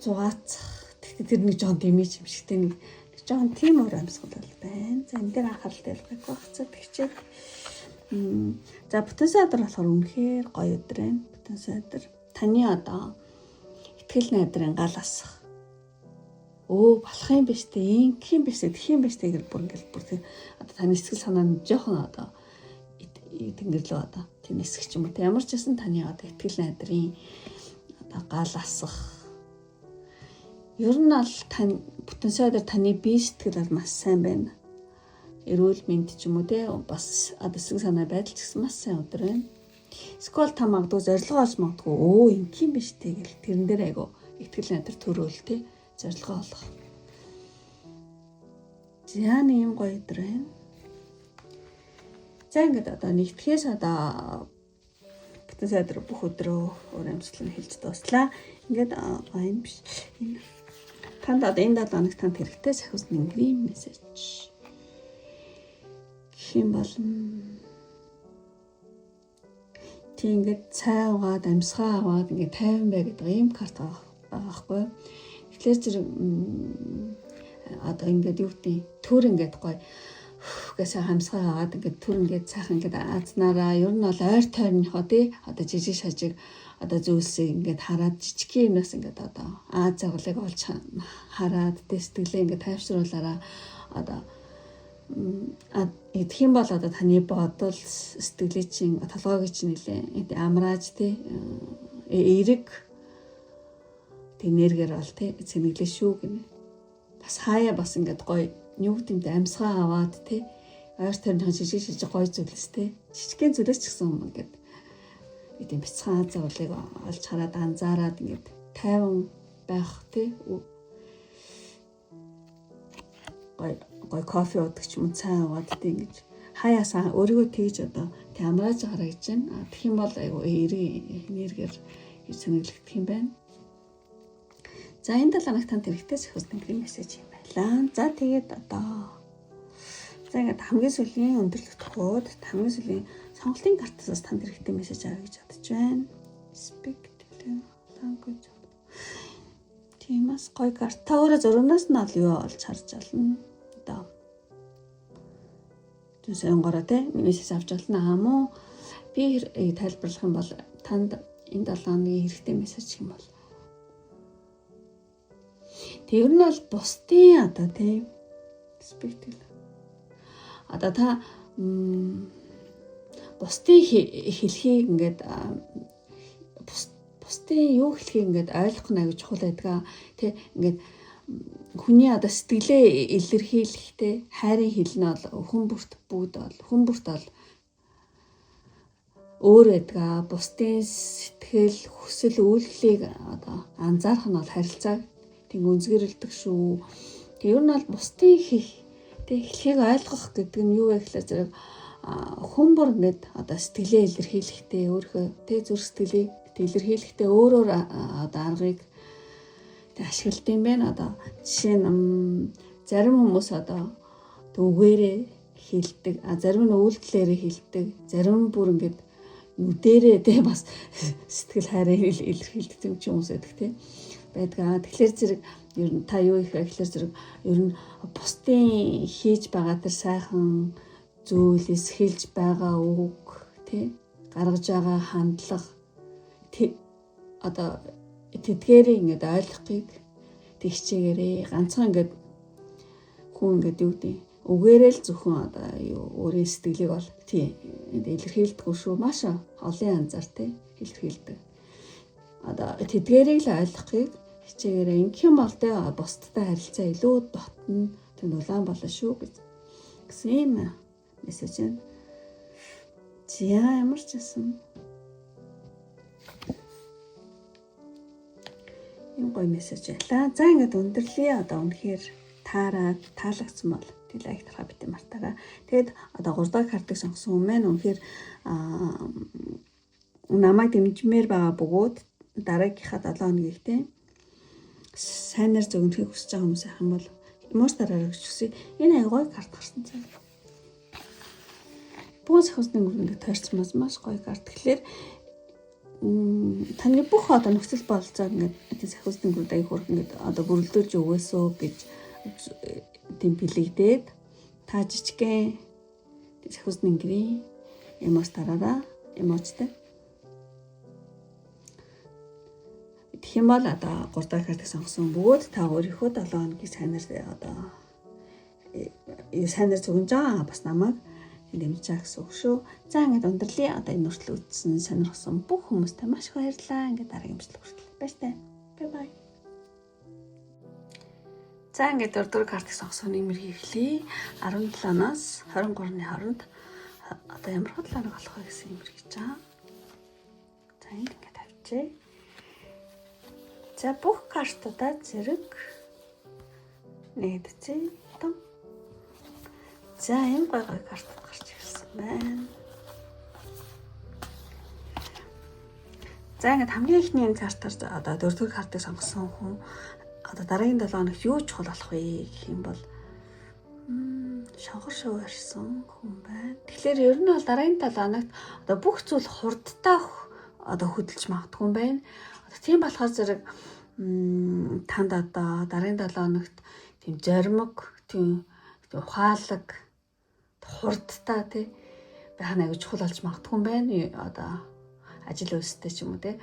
зугаац. Тэгтээ тэр нэг жоон дими юм шигтэй нэг жоон тийм өөр амьсгал бол байна. За энэ дээр анхаарал тавих багцаа тэгчээ. За бүтэн сайдар болохоор үнэхээр гоё өдөр байна. Бүтэн сайдар. Таны одоо итгэл найдрын гал асах. Болох юм биш үү? Ингэх юм биш үү? Тэгэх юм биш үү гэж бүр ингээл бүр тийм одоо таны сэтгэл санаа нь жоохон одоо тэнгэрлөө одоо тийм эсэх ч юм уу. Ямар ч гэсэн таны одоо итгэл найдрын одоо гал асах. Ер нь бол тань бүтэн сайдар таны бие сэтгэл бол маш сайн байна. Эрүүл мэнд ч юм уу те бас одоо сэтгэл санаа байдал ч гэсэн маш сайн өдөр байна. Скол та магадгүй зорилгоо олж магадгүй ингэх юм биш үү гэл тэрэн дээр айгу итгэл найдар төрөөл те зорилгоо олох. За нэг юм гоё өдөр байна. За ингээд одоо нэгтгэхээс одоо бүтэн сайдар бүх өдрөө өөр амьсгалыг хэлж дууслаа. Ингээд гоё юм биш. Танд одоо энэ 7 хоног танд хэрэгтэй сахиус нэнгэрийн мессеж. Хин болно. Тийм ингээд цай угаад амьсгаа аваад ингээд 50 бай гэдэг ийм карт байгаа байхгүй. Тэгэхээр зэрэг одоо ингээд юу гэдэг төр ингээд гоё гэсээ хамсгаа аваад ингээд төр ингээд цаахан ингээд азнараа ер нь бол ойр тойрныхоо тий одоо жижиг шажиг одоо зүйлсийг ингээд хараад жижиг юмнаас ингээд одоо загварыг олж хараад тий сэтгэлээ ингээд тайвшруулаараа одоо идэх юм бол одоо таны бодол сэтгэлийн чинь толгойг чинь нэлээ амрааж тий эрэг энергиэр бол тий цэнэглээ шүү гинэ. Бас хаяа бас ингээд гоё юу гэмтэй амьсгаа аваад тий ойр тойрныхоо жижиг гоё зүйлс тий жижигхэн зүйлс ч гэсэн ингээд ийм бяцхан загварыг олж хараад анзаараад ингээд тайван байх тий гоё кофе уудаг ч юм уу цай уугаад тий ингэж хаяасаа өөрийгөө тэгж одоо тий амрааж гараа гэж байна. Тэгэх юм бол айгу эрэг энергиэр цэнэглэгдэх юм байна. За энэ 7 хоног танд хэрэгтэй сахиус нэнгэрийн мессеж юм байлаа. За тэгээд одоо за ингээд хамгийн сүүлийн өндөрлөх тухайд хамгийн сүүлийн сонголтын картаас танд хэрэгтэй мессеж авъя гэж бодож байна. Speak language. Тиймээс гоё карт. Та өөрөө зургнаас нь ол юу олж харж олно. Одоо түнсэн гороо те мессеж авч олно аа мó би тайлбарлах юм бол танд энэ 7 хоногийн хэрэгтэй мессеж юм бол тэр нь бол бусдын одоо тийм спектл. Одоо та бусдын хэлхийг ингээд бусдын юу хэлхийг ингээд ойлгох нь аюул чухал байдаг. Тэ ингээд хүний одоо сэтгэлээ илэрхийлэхтэй хайрын хэл нь бол хүн бүрт бүгд бол хүн бүрт бол өөр байдаг. Бусдын сэтгэл хүсэл үйлдэлийг одоо анзаарах нь бол харилцааг тийм үнзгэрэлдэг шүү. Тэг ер нь бол бусдын хэлхийг ойлгох гэдэг нь юу вэ гэхээр зэрэг хүн бүр ингээд одоо сэтгэлээ илэрхийлэхтэй өөрийнхөө тэг зүрх сэтгэлийг илэрхийлэхтэй өөрөөр одоо аргыг ашигладаг юм байна. Одоо жишээ нь зарим хүмүүс одоо үгээрээ хэлдэг, зарим нь үйлдэлээрээ хэлдэг, зарим нь бүр ингээд нүдэрээ тэ бас сэтгэл хайраа илэрхийлдэг юм ч хүмүүс байдаг тийм байдаг. Тэгэхээр зэрэг ер нь та юу их гэхээр зэрэг ер нь бусдын хийж байгаа тэр сайхан зүйл эсхэлж байгаа үг тий гаргаж байгаа хандлага одоо тэдгээрийг ингээд ойлгохыг тэгчээгээрээ ганцхан ингээд хүн ингээд юу гэдэг үгээрээ л зөвхөн одоо юу өөрийн сэтгэлийг бол тий илэрхийлдэг шүү. Маш олон янзаар тий илэрхийлдэг. Одоо тэдгээрийг л ойлгохыг хичээгээрээ ингэх юм бол тэ бусдтай харилцаа илүү дотно тэнд улаан болно шүү гэсэн юм мессеж байна. Ямар ч юм юм гоё мессеж байлаа. За ингээд өндөрлөе. Одоо үнэхээр таалагдсан бол лайк тарах битэн мартаарай. Тэгэд одоо 3 дахь картыг сонгосон хүн маань үнэхээр намайг дэмжмээр байгаа бөгөөд дараагийнхаа 7 хоногийг те сайнаар зөгнөхийг хүсэж байгаа хүмүүс ах юм бол эмоцнараа гэж хүсье. Энэ аягүй гоё карт гарсан цаа. Бүгд сахусны мөрөнд тойрцмаас маш гоё карт. Тэгэхээр таны бүх одоо нөхцөл болцоо ингээд сахусны мөрөнд аяг хурд ингээд одоо бүрэлдүүлж өгөөсөө гэж тийм бэлэгдээд та жижигхэн сахусны гэрийн эмоц тараараа эмоцтой. Тэгэх юм бол одоо 3 дахь картыг сонгосон бөгөөд та өөрийнхөө 7 хоногийн сайнаар одоо сайнаар зөвгөнж байгаа бас намайг дэмжиж гэсэн үг шүү. За ингээд ундралын одоо энэ нүртэл үзсэн сонирхсан бүх хүмүүстээ маш их баярлалаа. Ингээд дараагийн бичлэг хүртэл баяртай. Бай бай. За ингээд 4 дугаар картыг сонгосон нэмэр хийхлээ. 17-наас 23-ны хооронд одоо ямар хотлоор болох вэ гэсэн нэмэр хийж байгаа. За энд ингээд тавьчихъя. За бүх картуудаа зэрэг нэгдэцээ. За энэ гой картууд гарч ирсэн байна. За ингээд хамгийн ихний энэ картаар одоо 4 дугаар картыг сонгосон хүн одоо дараагийн 7 хоногт юу чухал болох вэ гэх юм бол шонгор шоу ярьсан хүн байна. Тэгэхээр ер нь бол дараагийн 7 хоногт одоо бүх зүйл хурдтай одоо хөдөлж магадгүй юм байна. Тийм болохоор зэрэг танд одоо дараагийн 7 хоногт тийм зоримог, тийм ухаалаг, хурдтай тий байх нэг чухал болж магадгүй юм байна. Одоо ажил үйлстэй ч юм уу тий.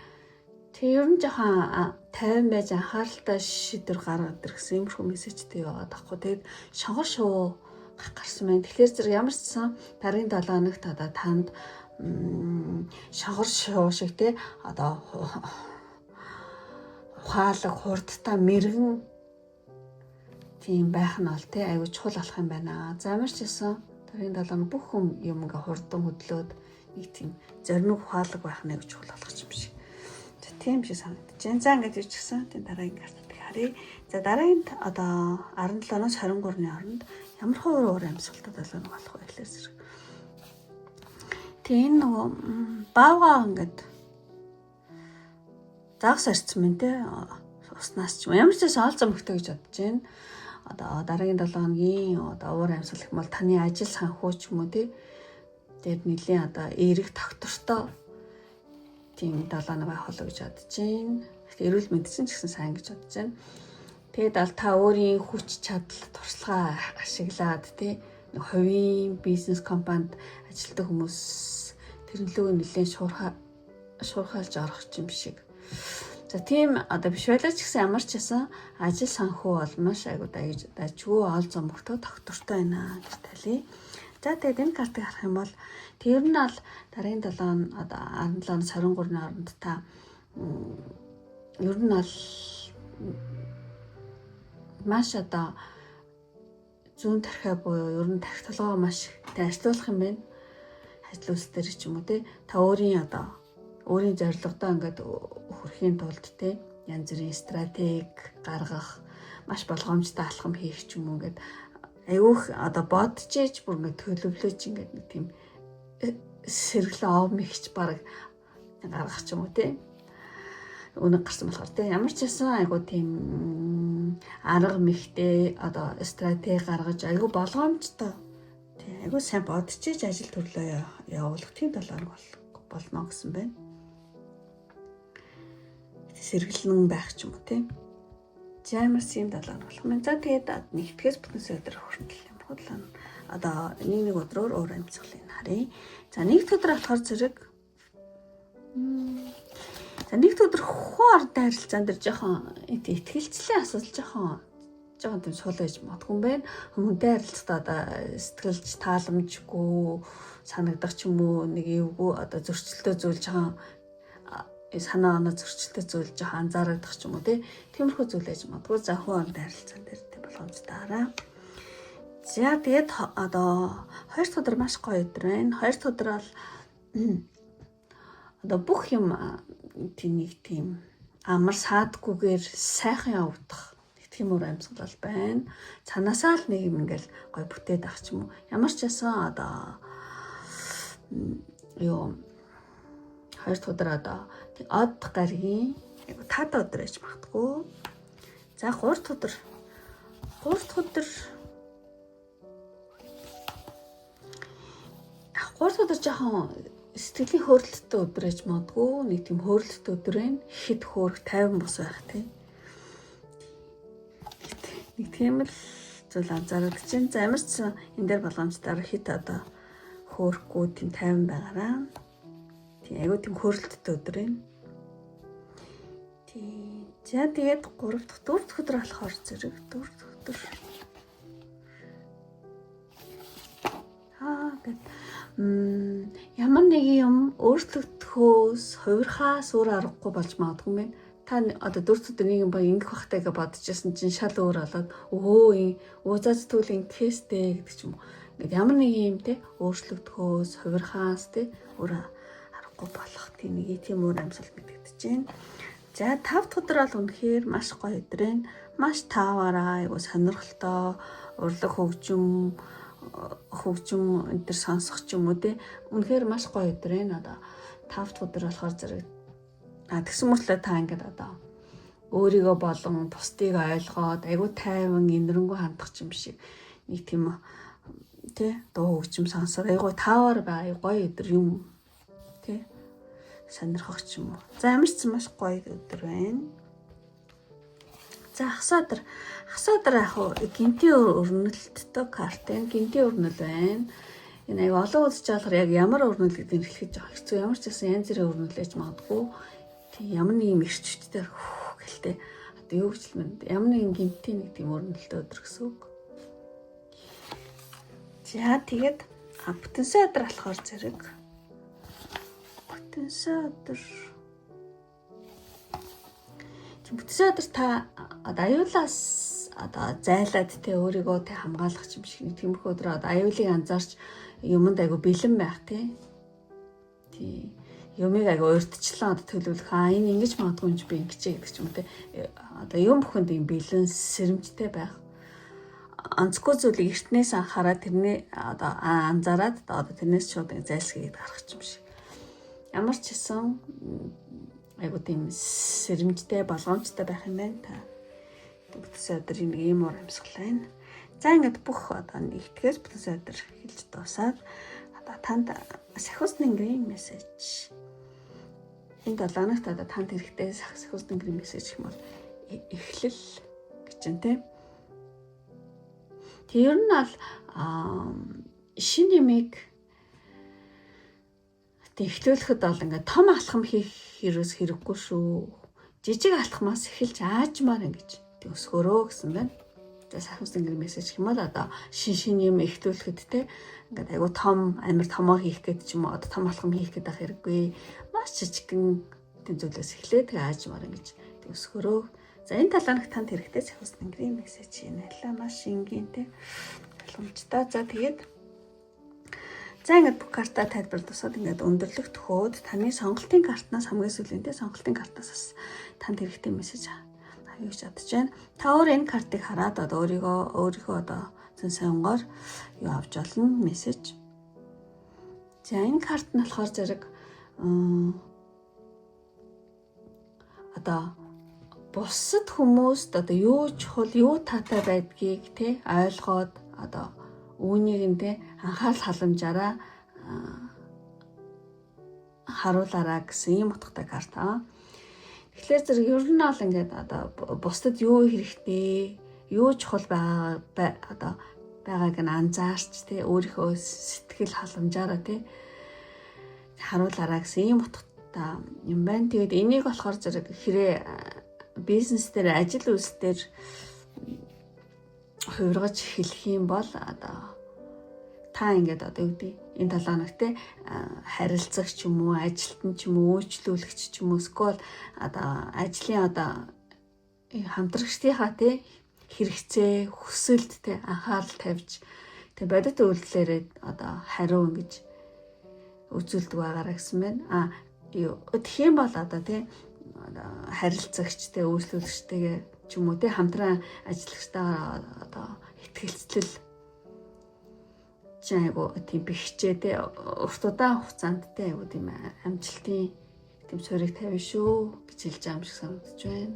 Тэг ер нь жоохон 50 байж анхааралтай шийдвэр гаргаад ирсэн иймэрхүү мессежтэй яваад байхгүй. Тэгээд шонгор шоу гарсан байна. Тэгэхээр зэрэг ямар ч сан дараагийн 7 хоногт одоо танд шонгор шоу шиг тий одоо ухаалаг, хурдтай, мэрэгэн тийм байх нь бол тий аюу чухал болох юм байна. За ямар ч гэсэн дараагийн 7 хоног бүх хүн юм ингээ хурдан хөдлөөд нэг тийм зориг ухаалаг байх нэг чухал болох юм шиг. Тийм шиг санагдаж байна. За ингээд юу ч гэсэн тийм дараагийн картыг харъя. За дараагийн одоо 17-оос 23-ны хооронд ямар хуур амьсгалтад болох вэ гэхлээр зэрэг. Тэгээ энэ нөгөө баавгаа ингээд загс арцсан мэн те уснаас ч юм ямар ч байсан ол зомгтой гэж бодож байна. Одоо дараагийн 7 хоногийн одоо уур амьсгал гэх юм бол таны ажил санхүү ч юм уу те. Тэгээд нэлийн одоо эерэг тогтвортой тийм 7 хоног байх болоо гэж бодож байна. Эрүүл мэндсэн ч гэсэн сайн гэж бодож байна. Тэгээд аль та өөрийн хүч чадал туршлага ашиглаад тий хувийн бизнес компанид ажилладаг хүмүүс тэрнлүүг нэлээд шуурхайлж орох юм шиг. За тийм одоо биш байлаа ч гэсэн ямар ч байсан ажил санхүү бол маш айгуу дажгүй ол зомгтой тогтвортой байна гэж тайлъя. За тэгээд энэ картыг харах юм бол тэр нь бол дараагийн 7 одоо 17-оос 23-ны хооронд та ер нь бол маш одоо зүүн тархиа буюу ер нь тархи толгоо маш дайрцуулах юм байна. Ажил үйлс дээр ч юм уу те та өөрийн зорилгодоо ингээд хүрэхийн тулд те янз бүрийн стратеги гаргах маш болгоомжтой алхам хийх ч юм уу ингээд айгүйх одоо бодож ээж бүр ингээд төлөвлөж ингээд нэг тийм сэргэлэн ов мэгч баг гаргах ч юм уу те өнөг гарсан болохоор те ямар ч байсан айгуу тийм арга мэгтэй одоо стратеги гаргаж айгуу болгоомжтой те айгуу сайн бодож ээж ажил төрлөө явуулах тийм 7 хоног болно гэсэн байна. Сэргэлэн байх ч юм уу те. Жамарс юм 7 хоног болох юм. За тэгээд нэгтгэс бүтэнс өдөр хүртэл юм бодлоо. Одоо нэг өдрөөр өөр амьсгалыг харъя. За нэгд өдөр болохоор зэрэг за нэгд өдөр хоор дайралцаан дээр жоохон итгэлцлийн асуудал жоохон тийм сул байж магадгүй юм байна. Хүмүүнтэй харилцахдаа одоо сэтгэлж тааламжгүй санагдах ч юм уу нэг эвгүй одоо зөрчилтэй зүйл жоохон санаа оноо зөрчилтэй зүйл жоохон анзаарагдах ч юм уу тиймэрхүү зүйл байж магадгүй. За хүн орнд харилцаан дээр тийм болгоомжтойгаараа. За тэгээд одоо 2 дахь өдөр маш гоё өдөр байна. 2 дахь өдөр бол одоо бүх юм тийм амар саадгүйгээр сайхан явагдах тийм өөр амьсгал бол байна. Цанаасаа л нэг юм ингээл гоё бүтээд авах ч юм уу. Ямар ч байсан одоо юу 2 дахь өдөр одоо од гаргийн таад өдөр байж магадгүй. За 3 дахь өдөр. 3 дахь өдөр 3 дахь өдөр жоохон сэтгэлийн хөөрөлттэй өдөр гэж магадгүй. Нэг тийм хөөрөлттэй өдөр байна. Хэд хөөрөх 50 бос байх тий. Нэг тийм л зүйл анзаардаг чинь. За ямар ч энэ дээр болгоомжтойгоор хит одоо хөөрөхгүй тийм 50 байгаараа. Тийм айгуу тийм хөөрөлттэй өдөр байна. Тийм. За тэгээд 3 дахь 4 дахь өдөр болохоор зэрэг 4 дахь өдөр. Гэт ямар нэг юм өөрчлөгдөхөөс хувирхаас өөр аргагүй болж магадгүй юм байна. Та одоо 4 дахь өдөр нэг юм ингэх бахтай гэж бодчихсон чинь шал өөр болоод уузаач тэгвэл ингэхээстэй гэдэг ч юм уу. Ингээд ямар нэг юм те өөрчлөгдөхөөс хувирхаас те өөр аргагүй болох тийм нэг тийм өөр амьсгал мэдэгдэж байна. За 5 дахь өдөр бол үнэхээр маш гоё өдөр байна. Маш тааваараа айгу сонирхолтой урлаг хөгжим энэ төр сонсох ч юм уу те. Үнэхээр маш гоё өдөр байна. Одоо 5 дахь өдөр болохоор зэрэг тэгсэн мөртлөө та ингээд одоо өөрийгөө болон бусдыг ойлгоод айгу тайван инэрэнгүү хандах юм шиг нэг тийм тэ дуу хөгжим сонсоод айгу таавар бай гоё өдөр юм тэ сонирхох ч юм уу. За ямар ч маш гоё өдөр байна. За хасаадэр яг гинтийн өрнөлттэй карт байна. Гинтийн өрнөл байна. Энэ айгу олон үзэж болохоор яг ямар өрнөл гэдгийг хэлэхэд жоох хэцүү. Ямар ч гэсэн янз бүрийн өрнөл ээж магадгүй. Тэг ямар нэг юм ирчвчтэй гэлтэй. Одоо юу гэж хэлмэ? Ямар нэгэн гинтийн нэг тийм өрнөлттэй өдөр гэсэн үг. За тэгээд бүтэн садар болохоор зэрэг бүтэн садар та одоо аюулаас одоо зайлаад те өөрийгөө те хамгаалах юм шиг нэг тиймэрхүү өдөр одоо аюулыг анзаарч юмд айгу бэлэн байх те. Тий юмыг айгу урьдчилан одоо төлөвлөх энэ ингэж магадгүй юм чи би ингэчээ гэдэг ч юм те. Одоо юм бүхэнд юм бэлэн сэрэмжтэй байх. Онцгүй зүйлийг эртнээс анхаараад тэрний одоо анзаараад одоо тэрнээс шууд зайлсхийгээд гарах юм шиг. Ямар ч хэсэн айгуу тийм сэрэмжтэй болгоомжтой байх юм байна та. Бүтэн өдөр нэг ийм уур амьсгал байна. За ингээд бүх одоо нэгтгэж бүтэн өдөр хэлж дуусаад одоо танд сахиусны грин мессеж. Энэ 7 хоногт одоо танд хэрэгтэй сахиусны грин мессеж гэх юм бол эхлэл гэж юм те. Тэр нь бол шинэ юмыг эхлүүлэхэд бол ингээд том алхам хийх хэрэггүй шүү. Жижиг алхмаас эхэлж аажмаар ингэж өсгөрөө гэсэн байна. За сахиусны гэр мессеж гэх юм бол одоо шин юм эхлүүлэхэд те ингээд айгу том амар томоор хийх гэдэг ч юм уу одоо том алхам хийх гэдэг хэрэггүй. Маш жижигхэн тийм зүйлээс эхлээд аажмаар ингэж өсгөрөө. За энэ талаанах танд хэрэгтэй сахиусны гэр мессеж юм байлаа. Маш энгийн те боломжтой. За тэгээд за ингээд бүх картаа тайлбар тусаад ингээд өндөрлөх төхөөд таны сонголтын картнаас хамгийн сүүлийн сонголтын картаас бас танд хэрэгтэй мессеж авъя гэж бодож байна. Та өөр энэ картыг хараад одоо өөрийнхөө одоо зэн сонгоор юу авч болно мессеж. За энэ карт нь болохоор зэрэг одоо бусад хүмүүст одоо юу чухал юу таатай байдгийг те ойлгоод одоо үүнийг нь анхаарал халамжаараа харуулаарай гэсэн юм утгатай карта. Тэгэхээр зэрэг ер нь бол ингээд одоо бусдад юу хэрэгтэй, юу чухал байгааг нь анзаарч те өөрийнхөө сэтгэл халамжаараа те харуулаарай гэсэн юм утгатай юм байна. Тэгээд энийг болохоор зэрэг хэрэг бизнес дээр ажил үйлс дээр хувиргаж эхлэх юм бол одоо та ингээд одоо юу гэдэг энэ 7 хоногт харилцагч юм уу, ажилтан ч юм уу, үйлчлүүлэгч ч юм уу, эсвэл одоо ажлын одоо хамтрагчдынхаа хэрэгцээ, хүсэлд анхаарал тавьж бодит үйлдэлээрээ одоо хариу ингэж үзүүлдэг байгаараа гэсэн байна. Тэгэх юм бол одоо харилцагч үйлчлүүлэгчтэйгээ ч юм уу хамтран ажиллагчтайгаа одоо ихтгэлцэл айгу тийм бэхжээ урт удаан хугацаанд айгу тийм амжилтын тийм суурийг тавина шүү гэж хэлж байгаа юм шиг санагдаж байна.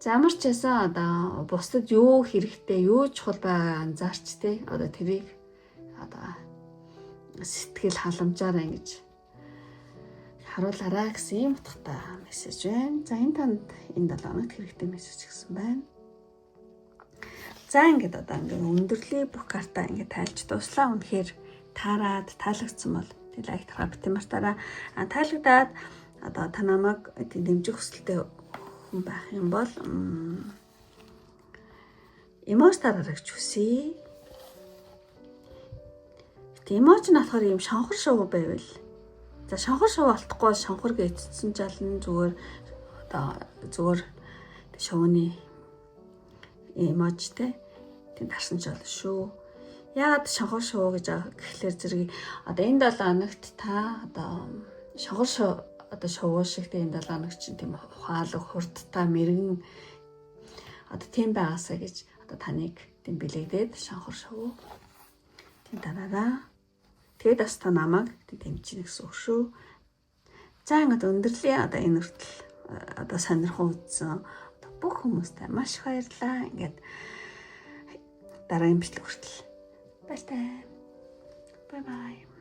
За ямар ч байсан одоо бусдад юу хэрэгтэй, юу чухал байгааг анзаарч те. Одоо тэрийг одоо сэтгэл халамжаараа ингэж харуулаарай гэсэн юм утгатай мессеж байна. За энэ танд энэ 7 хоногт хэрэгтэй мессеж гэсэн байна. За ингээд одоо ингээд өндөрлөе бүх карта ингээд тайлж дуслаа. Үнэхээр таарад таалагдсан бол лайк тараа битэмартаараа таалагдаад одоо та намайг дэмжих хүсэлтэй хүн байх юм бол эмоц тараагч хүсье. Эмоц нь болохоор юм шанхар шоу байвал. За шанхар шоу алдахгүй шанхар гэцсэн жалн зүгээр одоо зүгээр шоуны эмоцтэй тийм дарсан ч болно шүү. Яагаад шанхар шоу гэж гэхлээр зэрэг одоо энэ 7 хоногт та одоо шанхар шоу одоо шоу шиг энэ 7 хоногт чинь тийм ухаалаг хурдтай мэрэгэн одоо тийм байгаасаа гэж одоо таныг тийм бэлэгдээд шанхар шоу тийм дараараа тэгээд бас та намайг дэмжинэ гэсэн үг шүү. За ингээд өндөрлөе одоо энэ хүртэл одоо сонирхон үзсэн бүх хүмүүстээ маш их баярлалаа. Ингээд дараагийн бичлэг хүртэл баяртай. Bye bye.